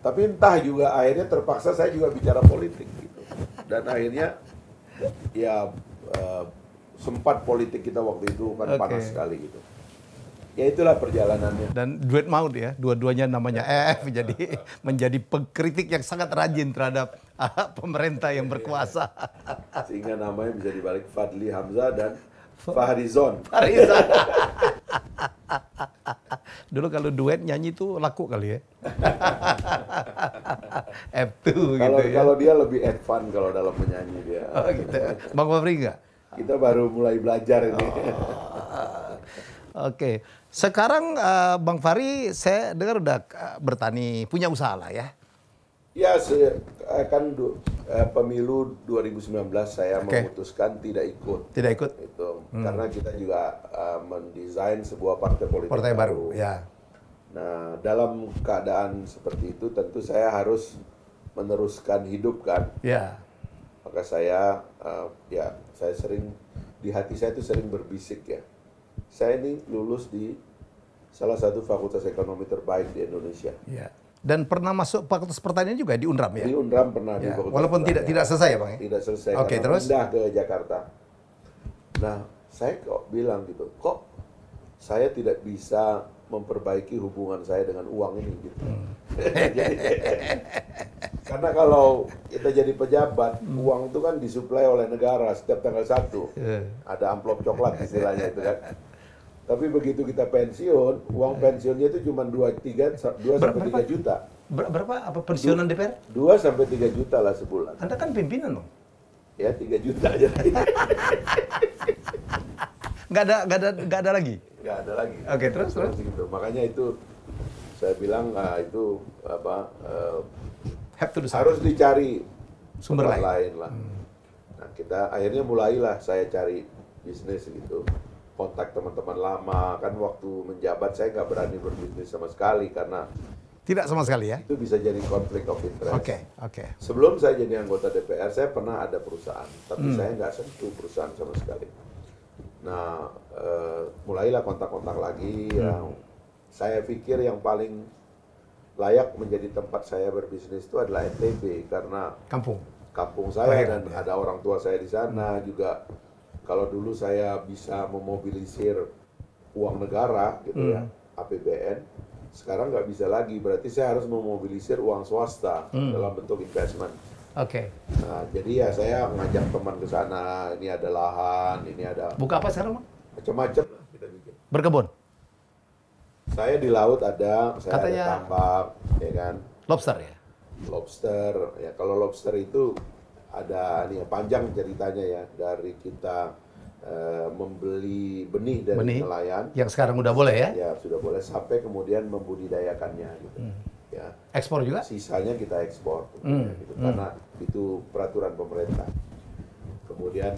Tapi entah juga akhirnya terpaksa saya juga bicara politik gitu. Dan akhirnya ya sempat politik kita waktu itu kan panas sekali gitu. Ya itulah perjalanannya. Dan duet maut ya, dua-duanya namanya EF, jadi menjadi pengkritik yang sangat rajin terhadap pemerintah yang berkuasa. Sehingga namanya bisa dibalik Fadli Hamzah dan Fahrizon. Dulu kalau duet nyanyi itu laku kali ya. F2 gitu ya. Kalau dia lebih advance kalau dalam menyanyi dia. Oh gitu. Bang Fahri enggak? Kita baru mulai belajar ini. Oke. Sekarang Bang Fahri saya dengar udah bertani, punya usaha lah ya? Ya, kan pemilu 2019 saya memutuskan tidak ikut. Tidak ikut? Itu karena kita juga mendesain sebuah partai politik baru. Ya. Nah, dalam keadaan seperti itu tentu saya harus meneruskan hidup kan. Ya. Maka saya saya sering di hati saya itu sering berbisik ya. Saya ini lulus di salah satu fakultas ekonomi terbaik di Indonesia. Ya. Dan pernah masuk Fakultas Pertanian juga di Unram ya? Di Unram pernah di Ya, Fakultas walaupun Pertanian. tidak selesai ya Bang ya? Tidak selesai, Oke, karena terus? pindah ke Jakarta. Nah, saya kok bilang gitu, kok saya tidak bisa memperbaiki hubungan saya dengan uang ini gitu. Karena kalau kita jadi pejabat, uang itu kan disuplai oleh negara setiap tanggal 1. Ada amplop coklat istilahnya itu kan. Tapi begitu kita pensiun, uang pensiunnya itu cuma 2 sampai 3 juta. Berapa apa pensiunan DPR? 2 sampai 3 juta lah sebulan. Anda kan pimpinan dong. Ya 3 juta aja. Nggak ada lagi? Nggak ada lagi. Oke, terus? Gitu. Makanya itu saya bilang itu harus dicari sumber lain lah. Nah, kita akhirnya mulailah saya cari bisnis gitu. Kontak teman-teman lama, kan waktu menjabat saya nggak berani berbisnis sama sekali karena tidak sama sekali ya? Itu bisa jadi konflik of interest. Oke. Sebelum saya jadi anggota DPR, saya pernah ada perusahaan, tapi saya nggak sentuh perusahaan sama sekali. Nah, mulailah kontak-kontak lagi. Yang saya pikir yang paling layak menjadi tempat saya berbisnis itu adalah NTB karena kampung saya dan ada orang tua saya di sana juga. Kalau dulu saya bisa memobilisir uang negara gitu ya, APBN, sekarang nggak bisa lagi. Berarti saya harus memobilisir uang swasta dalam bentuk investment. Oke. Nah, jadi ya saya ngajak teman ke sana. Ini ada lahan, ini ada. Buka apa sekarang, Bang? Macam-macam kita bikin. Berkebun. Saya di laut ada, saya Katanya ada tambak, ya kan. Lobster ya. Lobster, ya kalau lobster itu ada ini ya, panjang ceritanya ya dari kita membeli benih dari nelayan. Yang sekarang udah boleh ya? Ya sudah boleh sampai kemudian membudidayakannya gitu. Ya. Ekspor juga? Sisanya kita ekspor, gitu. Karena itu peraturan pemerintah. Kemudian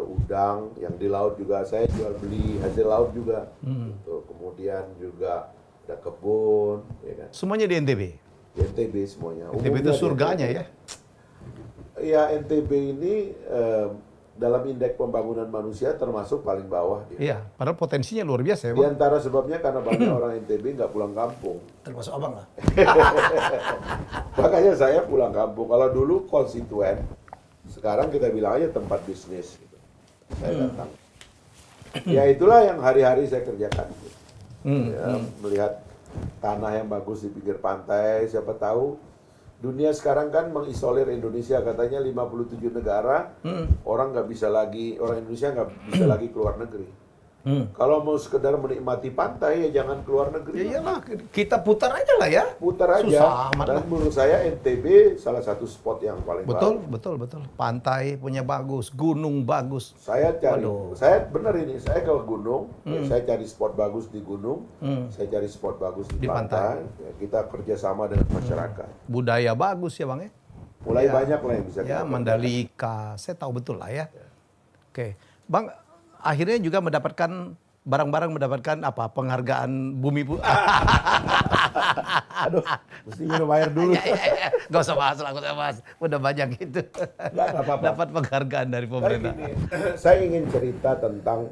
udang yang di laut juga saya jual beli hasil laut juga. Gitu. Kemudian juga ada kebun, ya kan? Semuanya di NTB. Di NTB semuanya. NTB itu surganya ya? Ya NTB ini dalam indeks pembangunan manusia termasuk paling bawah dia. Iya, padahal potensinya luar biasa ya, Di antara sebabnya karena banyak orang NTB nggak pulang kampung. Termasuk Abang lah. Makanya saya pulang kampung. Kalau dulu konstituen, sekarang kita bilang aja tempat bisnis. Gitu. Saya datang. Ya itulah yang hari-hari saya kerjakan. Gitu. Ya, melihat tanah yang bagus di pinggir pantai, siapa tahu dunia sekarang kan mengisolir Indonesia, katanya 57 negara, orang Indonesia nggak bisa lagi keluar negeri. Kalau mau sekedar menikmati pantai ya jangan keluar negeri. Ya iyalah, kita putar aja lah ya. Putar aja. Susah amat Dan lah. menurut saya NTB salah satu spot yang paling bagus. Betul. Pantai punya bagus, gunung bagus. Saya benar ini, saya ke gunung, saya cari spot bagus di gunung, saya cari spot bagus di pantai. Ya, kita kerjasama dengan masyarakat. Budaya bagus ya Bang ya? Mulai banyak lah yang bisa ya, Mandalika, saya tahu betul lah ya. Oke. Bang, akhirnya juga mendapatkan mendapatkan apa? Penghargaan Bumi Aduh, mesti minum air dulu. Gak usah bahas lah, udah banyak gitu. Dapat penghargaan dari pemerintah. Saya ingin cerita tentang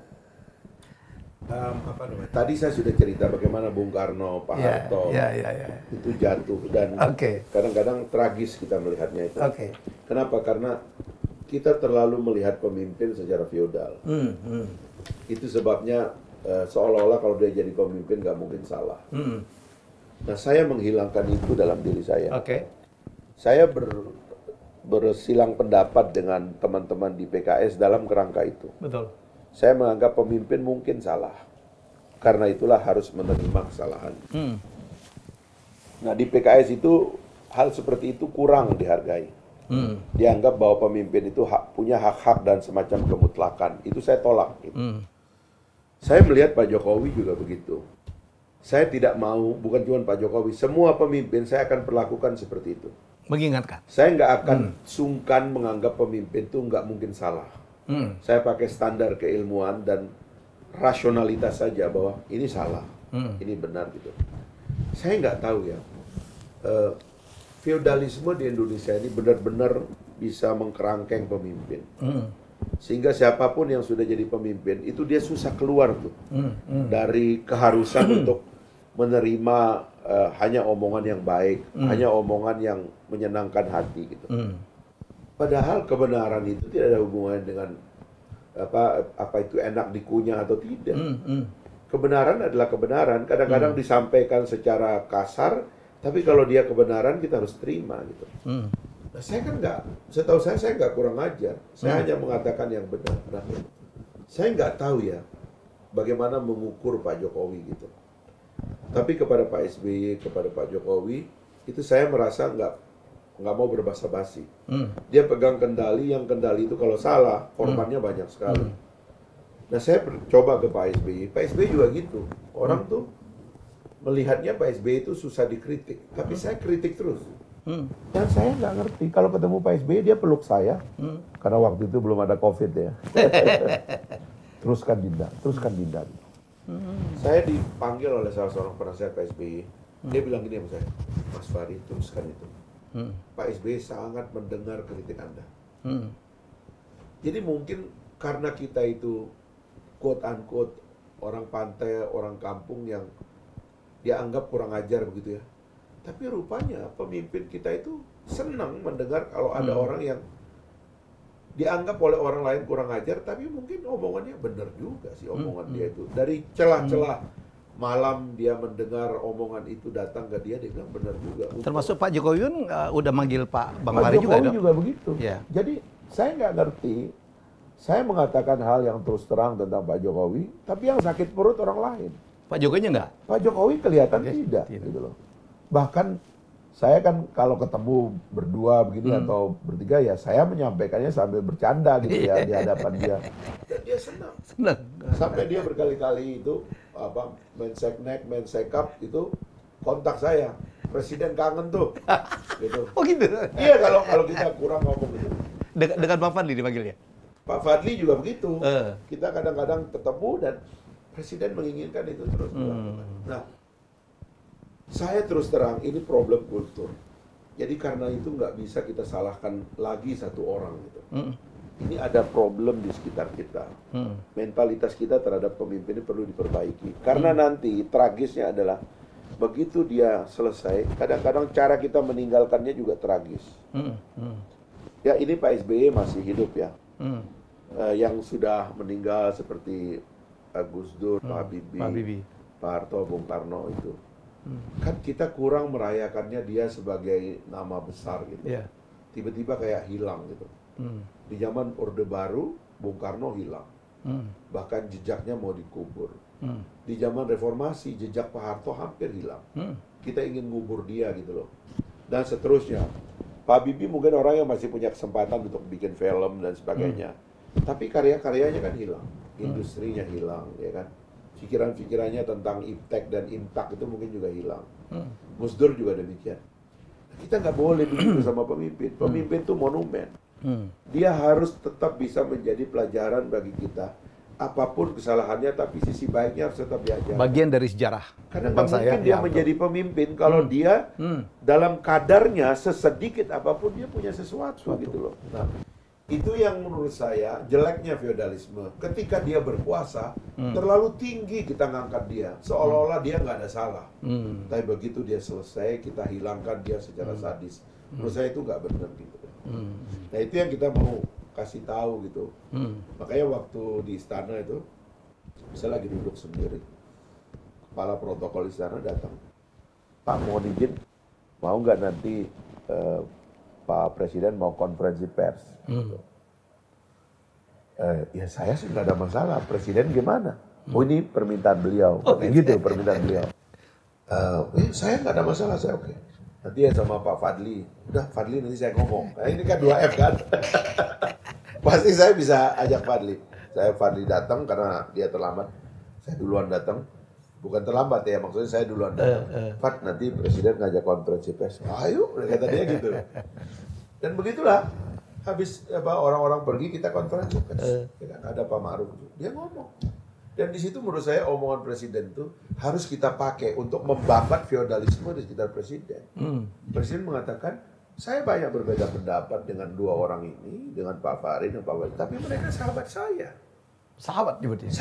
tadi saya sudah cerita bagaimana Bung Karno, Pak Harto itu jatuh dan kadang-kadang tragis kita melihatnya itu. Kenapa? Karena kita terlalu melihat pemimpin secara feodal. Itu sebabnya seolah-olah kalau dia jadi pemimpin nggak mungkin salah. Nah, saya menghilangkan itu dalam diri saya. Saya bersilang pendapat dengan teman-teman di PKS dalam kerangka itu. Betul. Saya menganggap pemimpin mungkin salah. Karena itulah harus menerima kesalahan. Nah, di PKS itu hal seperti itu kurang dihargai. Dianggap bahwa pemimpin itu punya hak-hak dan semacam kemutlakan. Itu saya tolak. Gitu. Saya melihat Pak Jokowi juga begitu. Saya tidak mau, bukan cuma Pak Jokowi, semua pemimpin saya akan perlakukan seperti itu. Mengingatkan. Saya nggak akan sungkan menganggap pemimpin itu nggak mungkin salah. Saya pakai standar keilmuan dan rasionalitas saja bahwa ini salah, ini benar gitu. Saya nggak tahu ya. Feodalisme di Indonesia ini benar-benar bisa mengkerangkeng pemimpin. Sehingga siapapun yang sudah jadi pemimpin, itu dia susah keluar tuh dari keharusan untuk menerima hanya omongan yang baik, hanya omongan yang menyenangkan hati gitu. Padahal kebenaran itu tidak ada hubungannya dengan apa itu enak dikunyah atau tidak. Kebenaran adalah kebenaran. Kadang-kadang disampaikan secara kasar, tapi kalau dia kebenaran kita harus terima gitu. Nah, saya kan setahu saya nggak kurang ajar. Saya hanya mengatakan yang benar. Nah, saya nggak tahu ya bagaimana mengukur Pak Jokowi gitu. Tapi kepada Pak SBY, kepada Pak Jokowi, itu saya merasa nggak mau berbasa-basi. Dia pegang kendali, yang kendali itu kalau salah, korbannya banyak sekali. Nah, saya coba ke Pak SBY. Pak SBY juga gitu. Orang tuh melihatnya Pak SBY itu susah dikritik. Tapi saya kritik terus. Dan saya nggak ngerti, kalau ketemu Pak SBY, dia peluk saya. Karena waktu itu belum ada COVID ya. Teruskan Dinda. Saya dipanggil oleh salah seorang penasihat Pak SBY. Dia bilang gini sama saya, Mas Fahri, teruskan itu. Pak SBY sangat mendengar kritik Anda. Jadi mungkin karena kita itu quote-unquote orang pantai, orang kampung yang dianggap kurang ajar begitu ya. Tapi rupanya pemimpin kita itu senang mendengar kalau ada orang yang dianggap oleh orang lain kurang ajar, tapi mungkin omongannya benar juga sih omongan dia itu. Dari celah-celah malam dia mendengar omongan itu datang ke dia bilang benar juga. Termasuk Pak Jokowi udah manggil Pak Bang Fahri juga. Pak Jokowi juga begitu. Yeah. Jadi saya nggak ngerti. Saya mengatakan hal yang terus terang tentang Pak Jokowi, tapi yang sakit perut orang lain. Pak Jokowinya nggak? Pak Jokowi kelihatan tidak. Gitu loh. Bahkan saya kan kalau ketemu berdua begini atau bertiga ya saya menyampaikannya sambil bercanda gitu ya di hadapan dia. Dan dia senang. Sampai dia berkali-kali itu Menseknek, Mensekap itu kontak saya. Presiden kangen tuh. Gitu. Oh gitu. Iya kalau kita kurang ngomong gitu. Dengan Pak Fadli dipanggilnya. Pak Fadli juga begitu. Kita kadang-kadang ketemu dan Presiden menginginkan itu terus. Nah, saya terus terang, ini problem kultur. Jadi karena itu nggak bisa kita salahkan lagi satu orang gitu. Ini ada problem di sekitar kita. Mentalitas kita terhadap pemimpin ini perlu diperbaiki. Karena nanti tragisnya adalah begitu dia selesai, kadang-kadang cara kita meninggalkannya juga tragis. Ya ini Pak SBY masih hidup ya. Yang sudah meninggal seperti Gus Dur, Pak Habibie, Pak Harto, Bung Karno itu. Kan kita kurang merayakannya dia sebagai nama besar gitu. Tiba-tiba kayak hilang gitu. Di zaman Orde Baru, Bung Karno hilang. Bahkan jejaknya mau dikubur. Di zaman Reformasi, jejak Pak Harto hampir hilang. Kita ingin ngubur dia gitu loh. Dan seterusnya. Pak Habibie mungkin orang yang masih punya kesempatan untuk bikin film dan sebagainya. Tapi karya-karyanya kan hilang. Industrinya hilang, ya kan. Pikiran-pikirannya tentang iptek dan imtak itu mungkin juga hilang. Gus Dur juga demikian. Kita nggak boleh begitu sama pemimpin. Pemimpin itu monumen. Dia harus tetap bisa menjadi pelajaran bagi kita. Apapun kesalahannya, tapi sisi baiknya harus tetap diajar. Bagian dari sejarah. Karena nggak mungkin dia menjadi pemimpin kalau dia dalam kadarnya sesedikit apapun dia punya sesuatu gitu loh. Nah, itu yang menurut saya jeleknya feodalisme. Ketika dia berkuasa, terlalu tinggi kita ngangkat dia. Seolah-olah dia nggak ada salah. Tapi begitu dia selesai, kita hilangkan dia secara sadis. Menurut saya itu nggak benar gitu. Nah itu yang kita mau kasih tahu gitu. Makanya waktu di istana itu, saya lagi duduk sendiri. Kepala protokol istana datang. Pak mohon izin, mau nggak nanti Pak Presiden mau konferensi pers. Ya saya sih nggak ada masalah. Presiden gimana? Oh ini permintaan beliau. Gitu permintaan beliau. Saya nggak ada masalah, saya oke. Nanti ya sama Pak Fadli. Udah Fadli nanti saya ngomong. Nah, ini kan 2F kan. Pasti saya bisa ajak Fadli. Saya Fadli datang karena dia terlambat. Saya duluan datang. Bukan terlambat ya, maksudnya saya duluan datang. Fad, nanti Presiden ngajak konferensi pers. Ayo, kata dia gitu. Dan begitulah. Habis orang-orang pergi kita konferensi pers. Ya kan, ada Pak Ma'ruf. Dia ngomong. Dan di situ menurut saya omongan Presiden itu harus kita pakai untuk membabat feodalisme di sekitar Presiden. Presiden mengatakan, saya banyak berbeda pendapat dengan dua orang ini, dengan Pak Fahri dan Pak Wali, tapi mereka sahabat saya. Sahabat nyebutnya.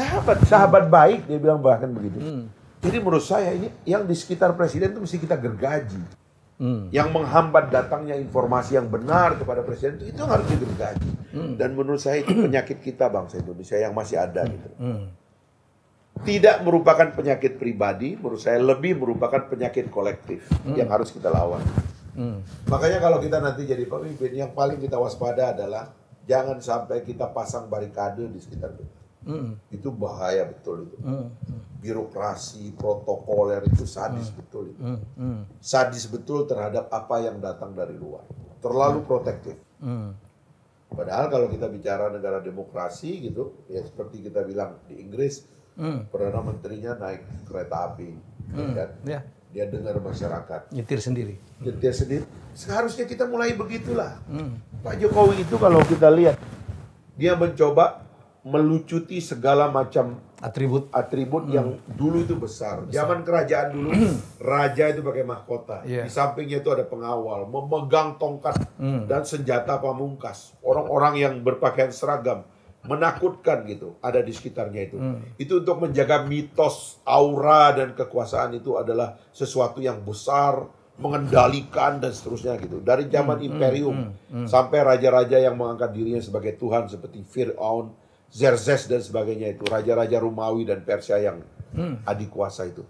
Sahabat baik, dia bilang bahkan begitu. Jadi menurut saya ini yang di sekitar presiden itu mesti kita gergaji. Yang menghambat datangnya informasi yang benar kepada presiden itu harus digergaji. Dan menurut saya itu penyakit kita bangsa Indonesia yang masih ada gitu. Tidak merupakan penyakit pribadi, menurut saya lebih merupakan penyakit kolektif yang harus kita lawan. Makanya kalau kita nanti jadi pemimpin, yang paling kita waspada adalah jangan sampai kita pasang barikade di sekitar kita. Itu bahaya betul itu. Birokrasi, protokoler itu sadis betul itu. Sadis betul terhadap apa yang datang dari luar. Terlalu protektif. Padahal kalau kita bicara negara demokrasi gitu, ya seperti kita bilang di Inggris, Perdana Menterinya naik kereta api, kan? Dia dengar masyarakat. Nyetir sendiri. Nyetir sendiri. Seharusnya kita mulai begitulah. Pak Jokowi itu kalau kita lihat, dia mencoba melucuti segala macam atribut yang dulu itu besar. Zaman kerajaan dulu, raja itu pakai mahkota. Di sampingnya itu ada pengawal, memegang tongkat dan senjata pamungkas. Orang-orang yang berpakaian seragam, menakutkan gitu, ada di sekitarnya itu. Itu untuk menjaga mitos, aura dan kekuasaan itu adalah sesuatu yang besar, mengendalikan dan seterusnya gitu. Dari zaman imperium sampai raja-raja yang mengangkat dirinya sebagai Tuhan seperti Fir'aun, Xerxes dan sebagainya itu, raja-raja Romawi dan Persia yang adik kuasa itu.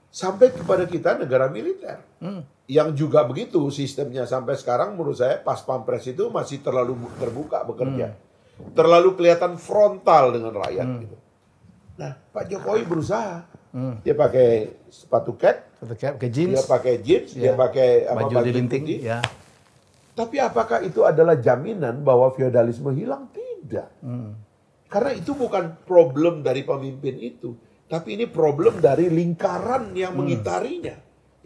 Sampai kepada kita negara militer. Yang juga begitu sistemnya sampai sekarang menurut saya pas Pampres itu masih terlalu terbuka bekerja. Terlalu kelihatan frontal dengan rakyat gitu. Nah, Pak Jokowi berusaha. Dia pakai sepatu cat, jeans, dia pakai jeans, dia pakai baju dilinting. Tapi apakah itu adalah jaminan bahwa feodalisme hilang? Tidak. Karena itu bukan problem dari pemimpin itu, tapi ini problem dari lingkaran yang mengitarinya.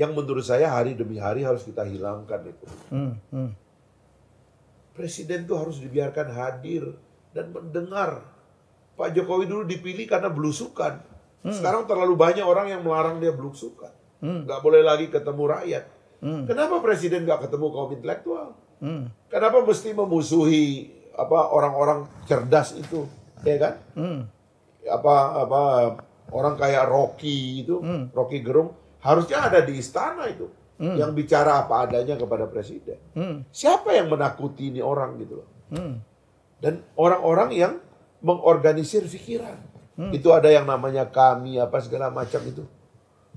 Yang menurut saya hari demi hari harus kita hilangkan itu. Presiden itu harus dibiarkan hadir dan mendengar. Pak Jokowi dulu dipilih karena belusukan. Sekarang terlalu banyak orang yang melarang dia belusukan. Nggak boleh lagi ketemu rakyat. Kenapa presiden nggak ketemu kaum intelektual? Kenapa mesti memusuhi orang-orang cerdas itu, ya kan? Orang kayak Rocky itu, Rocky Gerung harusnya ada di istana itu. Yang bicara apa adanya kepada presiden. Siapa yang menakuti ini orang gitu loh. Dan orang-orang yang mengorganisir pikiran. Itu ada yang namanya kami apa segala macam itu.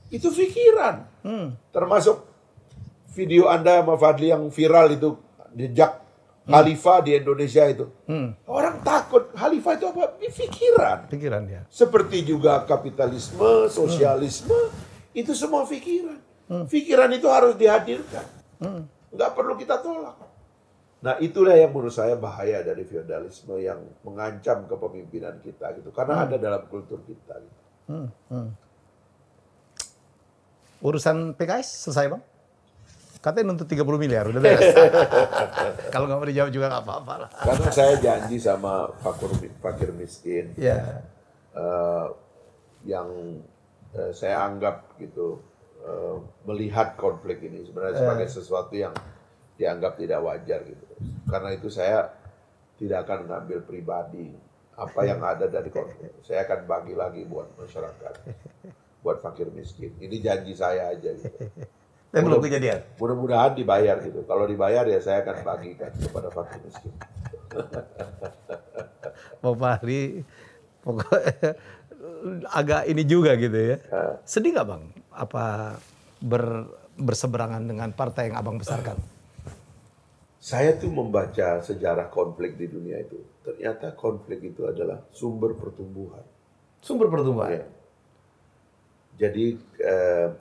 Itu pikiran. Termasuk video Anda sama Fadli yang viral itu, jejak Khalifah di Indonesia itu. Orang takut. Khalifah itu apa? Pikiran. Pikiran ya. Seperti juga kapitalisme, sosialisme, itu semua pikiran. Pikiran itu harus dihadirkan. Nggak perlu kita tolak. Nah itulah yang menurut saya bahaya dari feodalisme yang mengancam kepemimpinan kita gitu. Karena ada dalam kultur kita gitu. Urusan PKS selesai Bang? Katanya nuntut 30 miliar, udah beres. Kalau nggak mau dijawab juga nggak apa-apa lah. Karena saya janji sama fakir miskin. Yang saya anggap gitu, melihat konflik ini sebenarnya sebagai sesuatu yang dianggap tidak wajar gitu. Karena itu saya tidak akan mengambil pribadi apa yang ada dari konflik. Saya akan bagi lagi buat masyarakat, buat fakir miskin. Ini janji saya aja gitu. Belum kejadian. Mudah-mudahan dibayar gitu. Kalau dibayar ya saya akan bagikan kepada fakir miskin. Pak Fahri, pokoknya agak ini juga gitu ya. Sedih nggak Bang? Apa berseberangan dengan partai yang Abang besarkan? Saya tuh membaca sejarah konflik di dunia itu. Ternyata konflik itu adalah sumber pertumbuhan. Sumber pertumbuhan? Ya. Jadi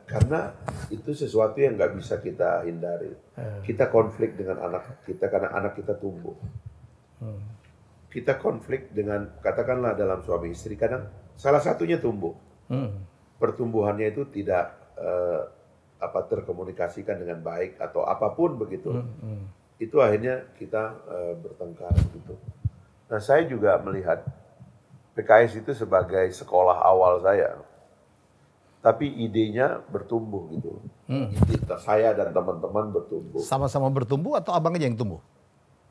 karena itu sesuatu yang nggak bisa kita hindari. Kita konflik dengan anak kita karena anak kita tumbuh. Kita konflik dengan, katakanlah dalam suami istri, kadang salah satunya tumbuh. Pertumbuhannya itu tidak terkomunikasikan dengan baik atau apapun begitu. Itu akhirnya kita bertengkar gitu. Nah saya juga melihat PKS itu sebagai sekolah awal saya. Tapi idenya bertumbuh gitu. Saya dan teman-teman bertumbuh. Sama-sama bertumbuh atau abang aja yang tumbuh?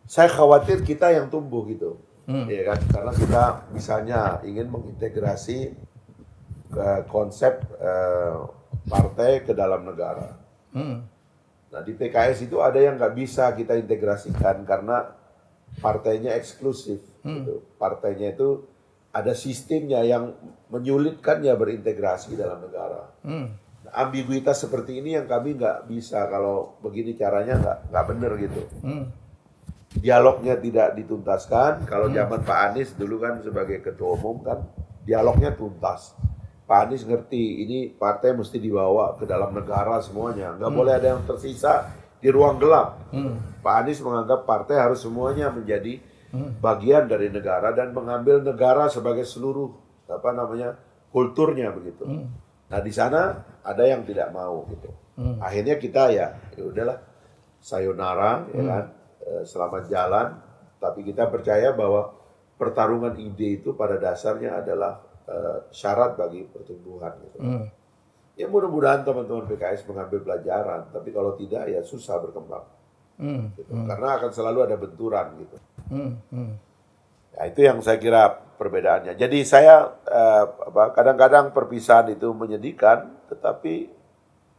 Saya khawatir kita yang tumbuh gitu. Ya kan? Karena kita misalnya ingin mengintegrasi konsep partai ke dalam negara. Nah di PKS itu ada yang nggak bisa kita integrasikan karena partainya eksklusif. Gitu. Partainya itu ada sistemnya yang menyulitkannya berintegrasi dalam negara. Nah, ambiguitas seperti ini yang kami nggak bisa, kalau begini caranya nggak bener gitu. Dialognya tidak dituntaskan. Kalau zaman Pak Anies dulu kan sebagai ketua umum kan dialognya tuntas. Pak Anies ngerti ini partai mesti dibawa ke dalam negara semuanya. Nggak boleh ada yang tersisa di ruang gelap. Pak Anies menganggap partai harus semuanya menjadi bagian dari negara dan mengambil negara sebagai seluruh kulturnya begitu. Nah di sana ada yang tidak mau gitu. Akhirnya kita ya udahlah sayonara ya kan, selamat jalan. Tapi kita percaya bahwa pertarungan ide itu pada dasarnya adalah syarat bagi pertumbuhan gitu. Ya mudah-mudahan teman-teman PKS mengambil pelajaran, tapi kalau tidak ya susah berkembang. Gitu. Karena akan selalu ada benturan gitu. Ya, itu yang saya kira perbedaannya. Jadi saya kadang-kadang perpisahan itu menyedihkan, tetapi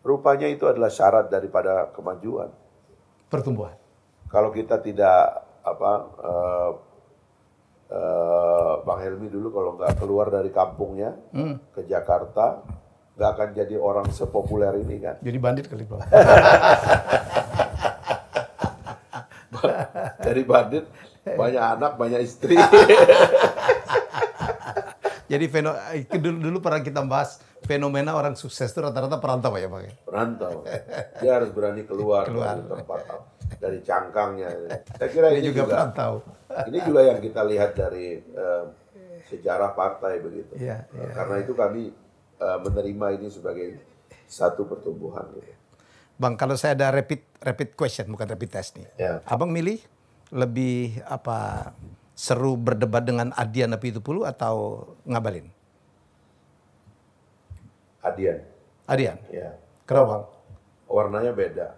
rupanya itu adalah syarat daripada kemajuan. Pertumbuhan. Kalau kita tidak Bang Helmi dulu kalau nggak keluar dari kampungnya ke Jakarta, nggak akan jadi orang sepopuler ini kan. Jadi bandit kali Bang. Dari bandit, banyak anak, banyak istri. Jadi dulu pernah kita bahas fenomena orang sukses itu rata-rata perantau ya Bang? Perantau. Dia harus berani keluar. Dari tempat, dari cangkangnya. Saya kira ini juga perantau. Ini juga yang kita lihat dari sejarah partai begitu. Karena itu kami menerima ini sebagai satu pertumbuhan. Gitu. Bang, kalau saya ada rapid question, bukan rapid test nih. Abang milih lebih seru berdebat dengan Adian Apitupulu atau Ngabalin? Adian. Adian? Ya. Kenapa Bang? Warnanya beda.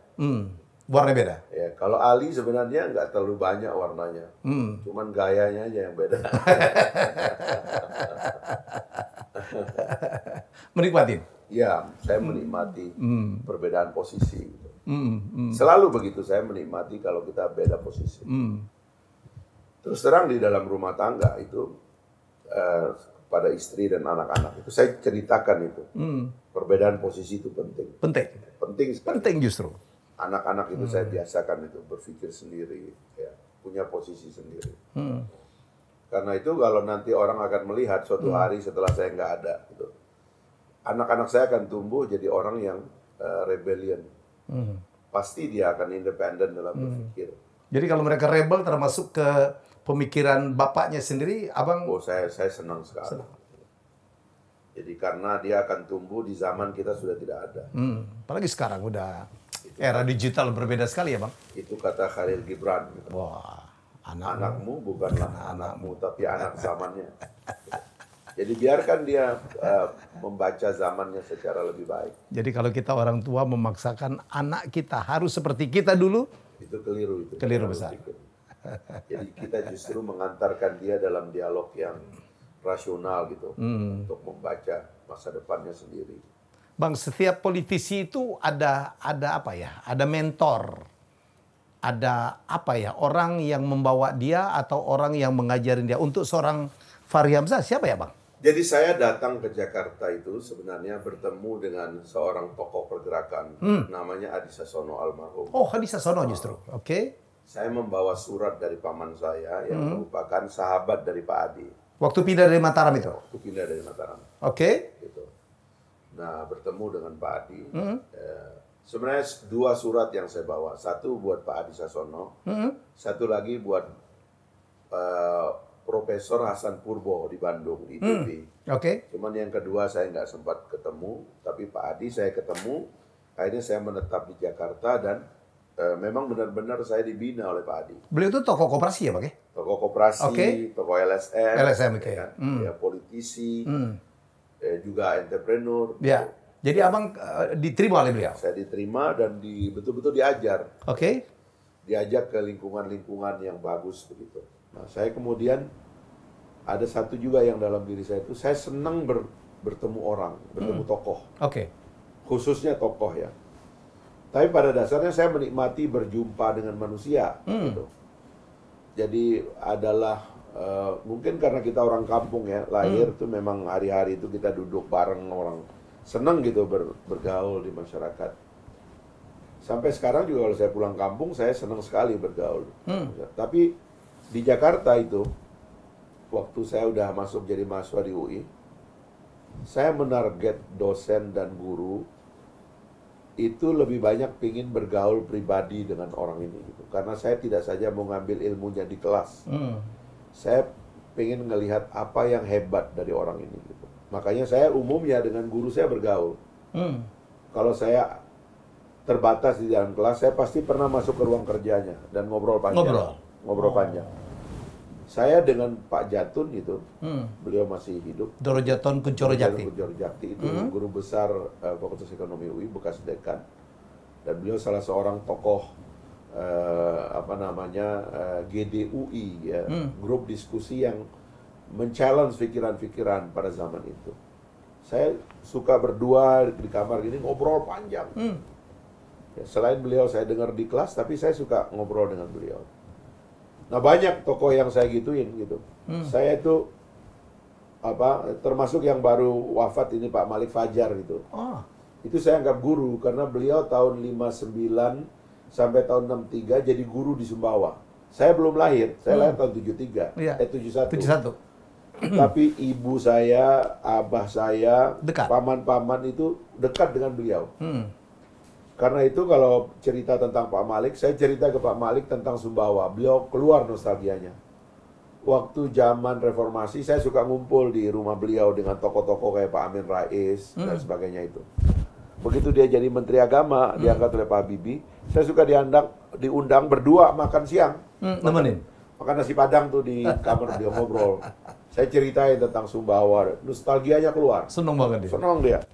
Warnanya beda? Ya, kalau Ali sebenarnya nggak terlalu banyak warnanya. Cuman gayanya aja yang beda. Menikmati? Ya, saya menikmati perbedaan posisi. Selalu begitu, saya menikmati kalau kita beda posisi. Terus terang di dalam rumah tangga itu, pada istri dan anak-anak itu, saya ceritakan itu. Perbedaan posisi itu penting. Penting? Penting sekali. Penting justru. Anak-anak itu saya biasakan itu berpikir sendiri, ya, punya posisi sendiri. Karena itu kalau nanti orang akan melihat suatu hari setelah saya nggak ada, gitu, anak-anak saya akan tumbuh jadi orang yang rebellion. Pasti dia akan independen dalam berpikir. Jadi kalau mereka rebel termasuk ke pemikiran bapaknya sendiri, Abang? Oh, saya senang sekali. Jadi karena dia akan tumbuh di zaman kita sudah tidak ada. Apalagi sekarang udah era digital berbeda sekali ya Bang? Itu kata Khalil Gibran. Gitu. Wah, anakmu bukanlah anakmu, tapi anak zamannya. Jadi biarkan dia membaca zamannya secara lebih baik. Jadi kalau kita orang tua memaksakan anak kita harus seperti kita dulu, itu keliru. Itu keliru besar. Jadi kita justru mengantarkan dia dalam dialog yang rasional gitu, untuk membaca masa depannya sendiri. Bang, setiap politisi itu ada apa ya? Ada mentor, ada apa ya? Orang yang membawa dia atau orang yang mengajarin dia. Untuk seorang Fachri Hamzah siapa ya Bang? Jadi saya datang ke Jakarta itu sebenarnya bertemu dengan seorang tokoh pergerakan, namanya Adi Sasono almarhum. Oh, Adi Sasono justru, oke. Saya membawa surat dari paman saya yang merupakan sahabat dari Pak Adi. Waktu pindah dari Mataram itu? Waktu pindah dari Mataram. Oke. Gitu. Nah, bertemu dengan Pak Adi. Sebenarnya dua surat yang saya bawa. Satu buat Pak Adi Sasono, satu lagi buat Profesor Hasan Purbo di Bandung, di ITB. Oke. Cuman yang kedua saya nggak sempat ketemu, tapi Pak Adi saya ketemu. Akhirnya saya menetap di Jakarta dan memang benar-benar saya dibina oleh Pak Adi. Beliau itu tokoh koperasi ya Pak? Tokoh koperasi, tokoh LSM. LSM, oke. Ya, ya, politisi, juga entrepreneur. Ya. Jadi Abang diterima oleh beliau? Saya diterima dan betul-betul diajar. Oke. Diajak ke lingkungan-lingkungan yang bagus begitu. Nah, saya kemudian ada satu juga yang dalam diri saya itu, saya senang bertemu orang, bertemu tokoh. Oke. Khususnya tokoh ya. Tapi pada dasarnya saya menikmati berjumpa dengan manusia. Gitu. Jadi adalah mungkin karena kita orang kampung ya, lahir tuh memang hari-hari itu kita duduk bareng orang, seneng gitu bergaul di masyarakat. Sampai sekarang juga kalau saya pulang kampung saya senang sekali bergaul. Tapi di Jakarta itu waktu saya udah masuk jadi mahasiswa di UI, saya menarget dosen dan guru itu lebih banyak pingin bergaul pribadi dengan orang ini gitu. Karena saya tidak saja mau ngambil ilmunya di kelas, saya pengen ngelihat apa yang hebat dari orang ini gitu. Makanya saya umumnya dengan guru saya bergaul. Kalau saya terbatas di dalam kelas, saya pasti pernah masuk ke ruang kerjanya dan ngobrol panjang. Ngobrol panjang. Saya dengan Pak Jatun itu, beliau masih hidup. Doro Jatun Kuncoro Jakti. Kuncoro Jakti itu guru besar Fakultas Ekonomi UI, bekas dekan. Dan beliau salah seorang tokoh GDUI ya, grup diskusi yang men-challenge pikiran-pikiran pada zaman itu. Saya suka berdua di kamar gini ngobrol panjang. Ya, selain beliau saya dengar di kelas, tapi saya suka ngobrol dengan beliau. Nah banyak tokoh yang saya gituin gitu. Saya itu termasuk yang baru wafat ini Pak Malik Fajar gitu. Itu saya anggap guru karena beliau tahun 59 sampai tahun 63 jadi guru di Sumbawa. Saya belum lahir, saya lahir tahun 73, 71. Tapi ibu saya, abah saya, paman-paman itu dekat dengan beliau. Karena itu kalau cerita tentang Pak Malik, saya cerita ke Pak Malik tentang Sumbawa. Beliau keluar nostalgianya. Waktu zaman reformasi, saya suka ngumpul di rumah beliau dengan tokoh-tokoh kayak Pak Amin Rais dan sebagainya itu. Begitu dia jadi Menteri Agama, diangkat oleh Pak Habibie, saya suka diundang berdua makan siang. Makan nasi Padang tuh di kamar beliau ngobrol. Saya ceritain tentang Sumbawa, nostalgianya keluar. Senang banget dia. Senang dia.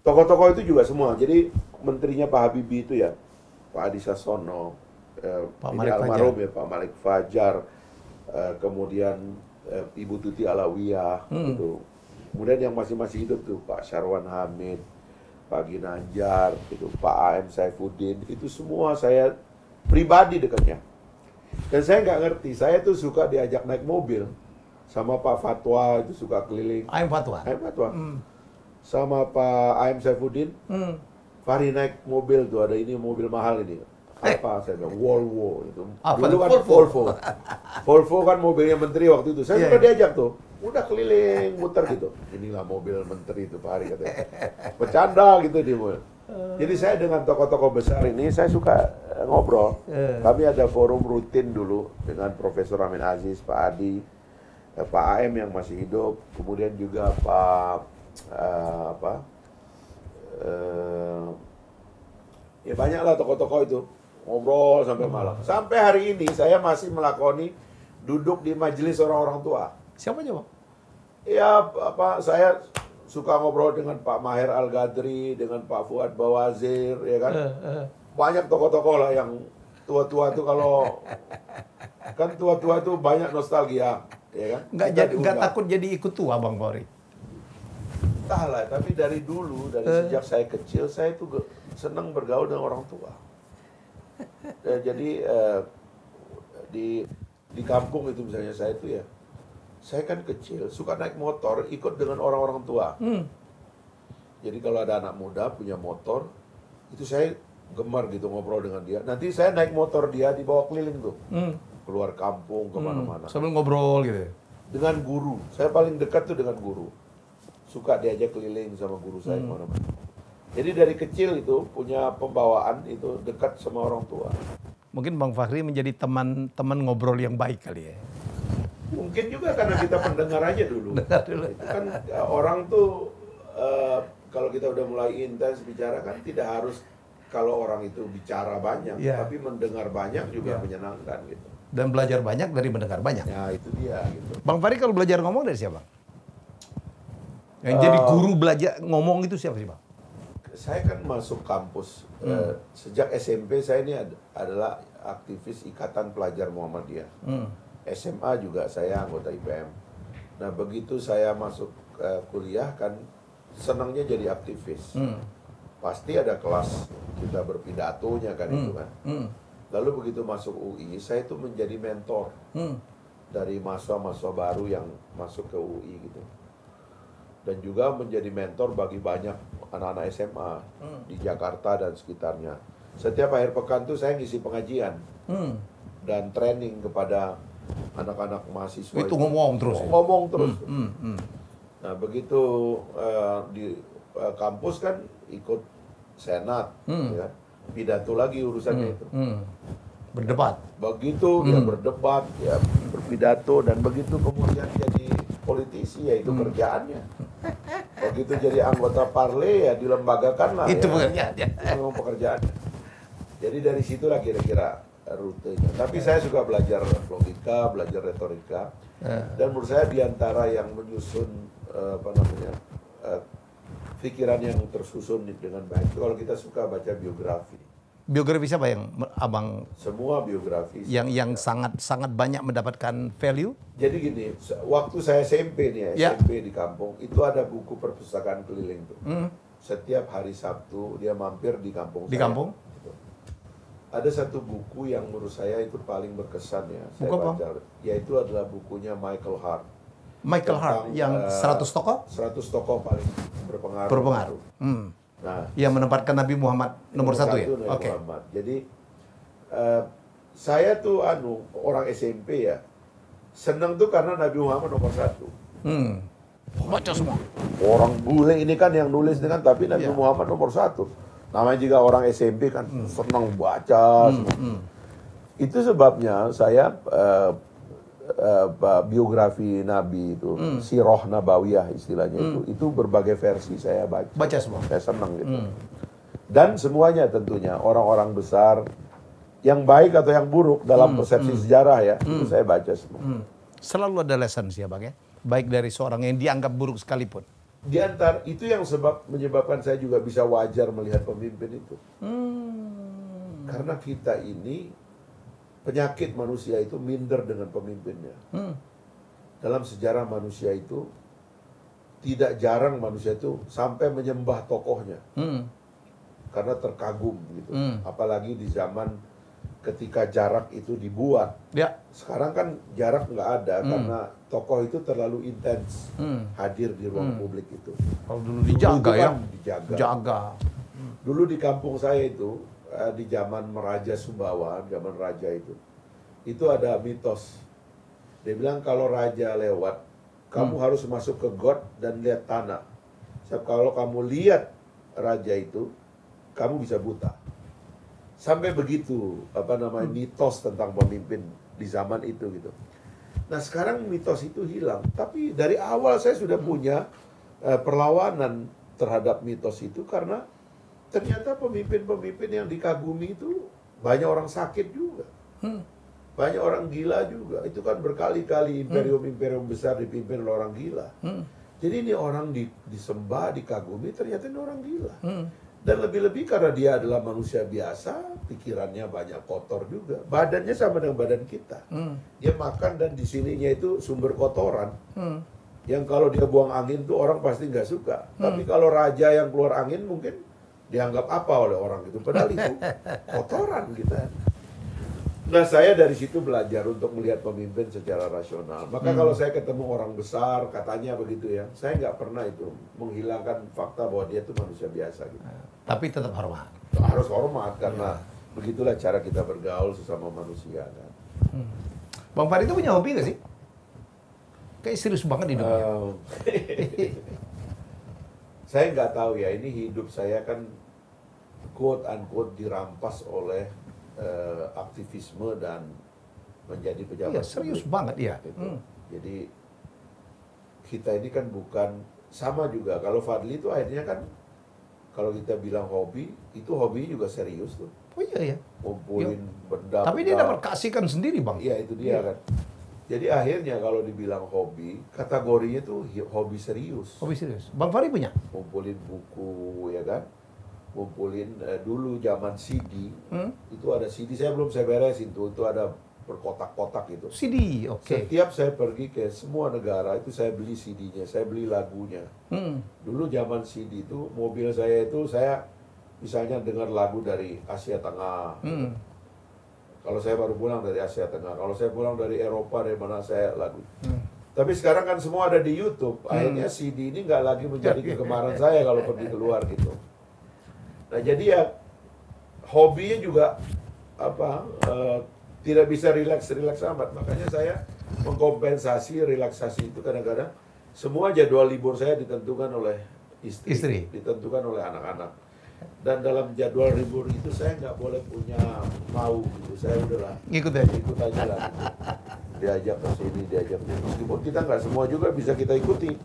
Tokoh-tokoh itu juga semua. Jadi menterinya Pak Habibie itu ya, Pak Adi Sasono, Pak Malik almarhum ya, Pak Malik Fajar, kemudian Ibu Tuti Alawiyah, gitu. Kemudian yang masih hidup tuh Pak Syarwan Hamid, Pak Ginanjar, itu Pak AM Saifuddin, itu semua saya pribadi dekatnya. Dan saya nggak ngerti, saya tuh suka diajak naik mobil sama Pak Fatwa, itu suka keliling. AM Fatwa. Sama Pak AM Saifuddin, Fahri naik mobil tuh, ada ini mobil mahal ini. Apa saya bilang, Volvo itu. Dulu kan Volvo. Volvo kan mobilnya menteri waktu itu. Saya suka diajak tuh, udah keliling muter gitu. Inilah mobil menteri itu Pak Hari katanya. Bercanda gitu di mobil. Jadi saya dengan tokoh-tokoh besar ini saya suka ngobrol. Kami ada forum rutin dulu dengan Profesor Amin Aziz, Pak Adi, Pak AM yang masih hidup, kemudian juga Pak ya banyaklah tokoh-tokoh itu ngobrol sampai malam. Sampai hari ini saya masih melakoni duduk di majelis orang-orang tua. Siapa aja, Bang? Ya saya suka ngobrol dengan Pak Maher Al-Gadri, dengan Pak Fuad Bawazir, ya kan. Banyak tokoh-tokoh lah yang tua-tua tuh kalau kan tua-tua tuh banyak nostalgia, ya kan. Nggak takut jadi ikut tua, Bang Fahri? Entahlah, tapi dari dulu, dari sejak saya kecil, saya tuh senang bergaul dengan orang tua. Jadi di kampung itu misalnya saya itu ya, saya kan kecil, suka naik motor, ikut dengan orang-orang tua. Jadi kalau ada anak muda punya motor, itu saya gemar gitu ngobrol dengan dia. Nanti saya naik motor dia dibawa keliling tuh, keluar kampung kemana-mana. Sambil ngobrol gitu. Dengan guru, saya paling dekat tuh dengan guru. Suka diajak keliling sama guru saya kemana-mana. Jadi dari kecil itu punya pembawaan itu dekat sama orang tua. Mungkin Bang Fahri menjadi teman ngobrol yang baik kali ya. Mungkin juga karena kita pendengar aja dulu. Itu kan orang tuh kalau kita udah mulai intens bicara kan tidak harus kalau orang itu bicara banyak, tapi mendengar banyak juga menyenangkan gitu. Dan belajar banyak dari mendengar banyak. Ya itu dia gitu. Bang Fahri kalau belajar ngomong dari siapa? Yang jadi guru belajar ngomong itu siapa sih, Bang? Saya kan masuk kampus sejak SMP. Saya ini adalah aktivis Ikatan Pelajar Muhammadiyah. SMA juga saya anggota IPM. Nah begitu saya masuk kuliah kan senangnya jadi aktivis. Pasti ada kelas kita berpidatonya kan itu kan. Lalu begitu masuk UI, saya itu menjadi mentor dari mahasiswa-mahasiswa baru yang masuk ke UI gitu. Dan juga menjadi mentor bagi banyak anak-anak SMA di Jakarta dan sekitarnya. Setiap akhir pekan tuh saya ngisi pengajian dan training kepada anak-anak mahasiswa. Itu ngomong terus. Ngomong terus. Nah begitu di kampus kan ikut senat, ya, pidato lagi urusannya itu. Berdebat. Begitu dia berdebat, ya berpidato, dan begitu kemudian jadi politisi, ya itu kerjaannya. Begitu jadi anggota parle, ya dilembagakan lah. Itu ya, pekerjaannya. Memang pekerjaannya. Jadi dari situlah kira-kira rutenya. Tapi saya suka belajar logika, belajar retorika, dan menurut saya diantara yang menyusun pikiran yang tersusun dengan baik itu kalau kita suka baca biografi. Biografi siapa yang abang? Semua biografi. Yang sangat banyak mendapatkan value? Jadi gini, waktu saya SMP nih, SMP di kampung, itu ada buku perpustakaan keliling tuh. Setiap hari Sabtu dia mampir di kampung. Di kampung? Ada satu buku yang menurut saya itu paling berkesan ya. Saya baca, yaitu adalah bukunya Michael Hart. Michael Hart yang 100 tokoh? 100 tokoh paling berpengaruh. Nah, yang menempatkan Nabi Muhammad nomor satu ya? Oke. Jadi saya tuh orang SMP ya, seneng tuh karena Nabi Muhammad nomor satu. Baca semua. Orang bule ini kan yang nulis dengan, tapi Nabi Muhammad nomor satu. Namanya juga orang SMP kan senang baca. Itu sebabnya saya biografi Nabi itu, Sirah Nabawiyah istilahnya itu berbagai versi saya baca. Baca semua. Saya senang gitu. Dan semuanya tentunya orang-orang besar yang baik atau yang buruk dalam persepsi sejarah ya, itu saya baca semua. Selalu ada lesson sih ya Bang ya. Baik dari seorang yang dianggap buruk sekalipun. Di antara itu yang menyebabkan saya juga bisa wajar melihat pemimpin itu. Karena kita ini penyakit manusia itu minder dengan pemimpinnya. Dalam sejarah manusia itu tidak jarang manusia itu sampai menyembah tokohnya. Karena terkagum gitu. Apalagi di zaman ketika jarak itu dibuat. Sekarang kan jarak nggak ada karena tokoh itu terlalu intens hadir di ruang publik itu. Kalau dulu dijaga ya. Dijaga. Dulu di kampung saya itu di zaman Raja Sumbawa, zaman raja itu ada mitos. Dia bilang kalau raja lewat, kamu harus masuk ke got dan lihat tanah. Sebab kalau kamu lihat raja itu, kamu bisa buta. Sampai begitu mitos tentang pemimpin di zaman itu gitu. Nah sekarang mitos itu hilang, tapi dari awal saya sudah punya perlawanan terhadap mitos itu karena ternyata pemimpin-pemimpin yang dikagumi itu banyak orang sakit juga. Banyak orang gila juga. Itu kan berkali-kali imperium-imperium besar dipimpin oleh orang gila. Jadi ini orang disembah, dikagumi, ternyata ini orang gila. Dan lebih-lebih karena dia adalah manusia biasa, pikirannya banyak kotor juga. Badannya sama dengan badan kita. Dia makan dan di sininya itu sumber kotoran. Yang kalau dia buang angin tuh orang pasti nggak suka. Tapi kalau raja yang keluar angin mungkin dianggap apa oleh orang itu. Padahal itu kotoran kita. Nah saya dari situ belajar untuk melihat pemimpin secara rasional. Maka kalau saya ketemu orang besar, katanya begitu ya, saya nggak pernah itu menghilangkan fakta bahwa dia itu manusia biasa gitu. Tapi tetap hormat. Harus hormat karena begitulah cara kita bergaul sesama manusia kan. Bang Fahri itu punya hobi nggak sih? Kayak serius banget hidupnya. Saya nggak tahu ya, ini hidup saya kan quote unquote dirampas oleh aktivisme dan menjadi pejabat. Iya, serius banget ya. Jadi kita ini kan bukan sama juga. Kalau Fadli itu akhirnya kan kalau kita bilang hobi, itu hobi juga serius tuh. Oh iya ya. Kumpulin benda. Tapi dia dapat kasihkan sendiri Bang. Iya itu dia kan. Jadi akhirnya kalau dibilang hobi, kategorinya tuh hobi serius. Hobi serius. Bang Fahri punya? Kumpulin buku ya kan. Kumpulin dulu zaman CD, itu ada CD, saya belum saya beresin tuh, itu ada berkotak-kotak gitu. CD, oke. Setiap saya pergi ke semua negara itu saya beli CD-nya, saya beli lagunya. Dulu zaman CD itu mobil saya itu saya misalnya dengar lagu dari Asia Tengah. Kalau saya baru pulang dari Asia Tengah, kalau saya pulang dari Eropa, dari mana saya lagu. Tapi sekarang kan semua ada di YouTube. Akhirnya CD ini nggak lagi menjadi kegemaran saya kalau pergi keluar gitu. Nah jadi ya hobinya juga tidak bisa rileks amat. Makanya saya mengkompensasi relaksasi itu kadang-kadang semua jadwal libur saya ditentukan oleh istri. Ditentukan oleh anak-anak. Dan dalam jadwal libur itu saya nggak boleh punya mau gitu. Saya udahlah ikut aja lah. Diajak ke sini, diajak ke sini. Meskipun kita nggak semua juga bisa kita ikuti.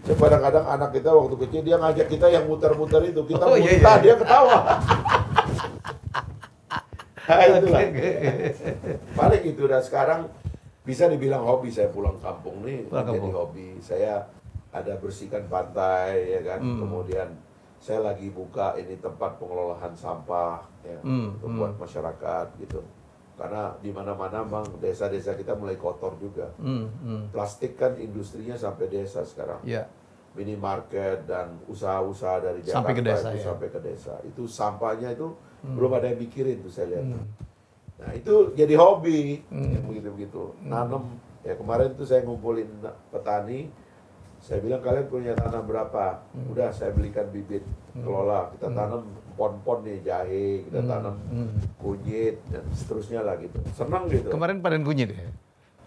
Kadang-kadang anak kita waktu kecil dia ngajak kita yang muter-muter itu, kita muntah, dia ketawa. Nah, itulah. Paling itu. Dan sekarang bisa dibilang hobi. Saya pulang kampung nih jadi hobi. Saya ada bersihkan pantai, ya kan. Kemudian saya lagi buka ini tempat pengelolaan sampah ya, untuk buat masyarakat gitu. Karena di mana-mana bang desa-desa kita mulai kotor juga. Plastik kan industrinya sampai desa sekarang. Minimarket dan usaha-usaha dari Jakarta sampai ke desa, itu sampai ke desa. Itu sampahnya itu belum ada yang mikirin tuh saya lihat. Nah itu jadi hobi yang begitu-begitu. Nanam ya kemarin tuh saya ngumpulin petani. Saya bilang kalian punya tanam berapa? Udah saya belikan bibit, kelola. Kita tanam pon-pon nih jahe, kita tanam kunyit dan seterusnya lah gitu. Senang gitu. Kemarin panen kunyit ya?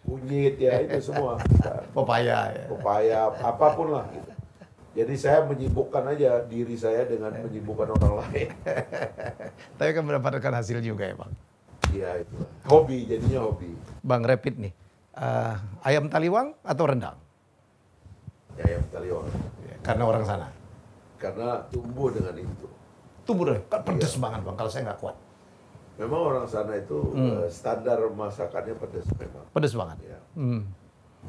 Kunyit ya itu semua. Pepaya ya? Pepaya, apapun lah gitu. Jadi saya menyibukkan aja diri saya dengan menyibukkan orang lain. Tapi kan mendapatkan hasil juga ya Bang? Iya itu. Hobi, jadinya hobi. Bang Rapid nih, ayam taliwang atau rendang? Ya, ayam taliwang. Karena orang sana? Karena tumbuh dengan itu. Tumbuh deh, kan pedes banget Bang, kalau saya nggak kuat. Memang orang sana itu standar masakannya pedes memang. Pedes banget? Ya.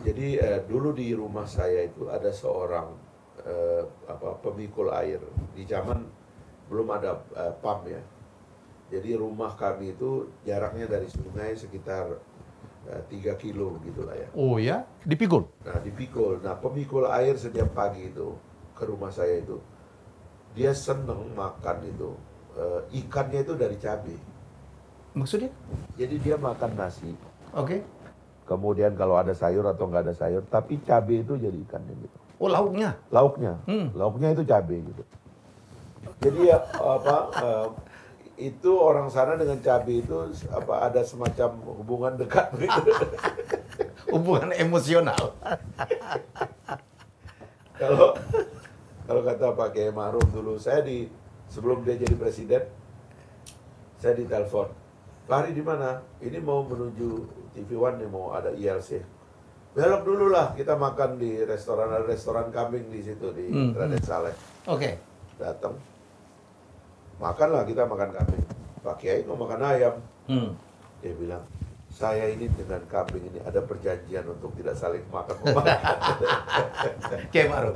Jadi dulu di rumah saya itu ada seorang pemikul air. Di zaman belum ada pump ya. Jadi rumah kami itu jaraknya dari sungai sekitar 3 kilo gitu lah ya. Oh ya? Dipikul? Nah dipikul. Nah pemikul air setiap pagi itu ke rumah saya itu. Dia seneng makan itu. Ikannya itu dari cabai. Maksudnya? Jadi dia makan nasi. Oke. Kemudian kalau ada sayur atau nggak ada sayur. Tapi cabai itu jadi ikannya gitu. Oh lauknya? Lauknya. Lauknya itu cabai gitu. Jadi ya itu orang sana dengan cabai itu ada semacam hubungan dekat gitu. Hubungan emosional. Kalau kata Pak Kiai Ma'ruf dulu, sebelum dia jadi presiden, saya ditelepon, Pak Hari di mana? Ini mau menuju TV One nih, mau ada ILC. Belok dulu lah, kita makan di restoran kambing di situ di Raden Saleh. Oke. Datang. Makanlah kita makan kambing. Pak Kiai mau makan ayam. Dia bilang, saya ini dengan kambing ini ada perjanjian untuk tidak saling makan. Kiai Ma'ruf.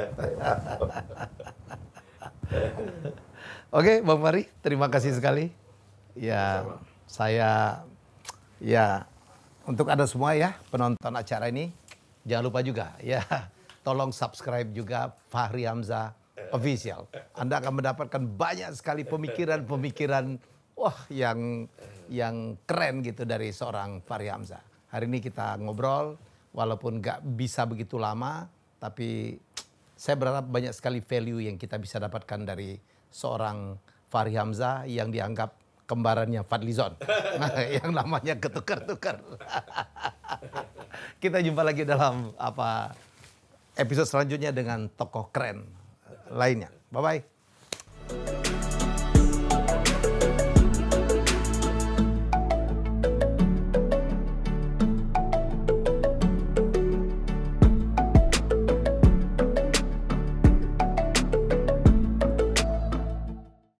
Oke, Bang Fahri, terima kasih sekali. Ya, saya untuk Anda semua ya penonton acara ini, jangan lupa juga ya, tolong subscribe juga Fahri Hamzah Official. Anda akan mendapatkan banyak sekali pemikiran-pemikiran yang keren gitu dari seorang Fahri Hamzah. Hari ini kita ngobrol, walaupun nggak bisa begitu lama, tapi saya berharap banyak sekali value yang kita bisa dapatkan dari seorang Fahri Hamzah yang dianggap kembarannya Fadlizon, yang namanya ketukar-tukar. Kita jumpa lagi dalam episode selanjutnya dengan tokoh keren lainnya. Bye-bye.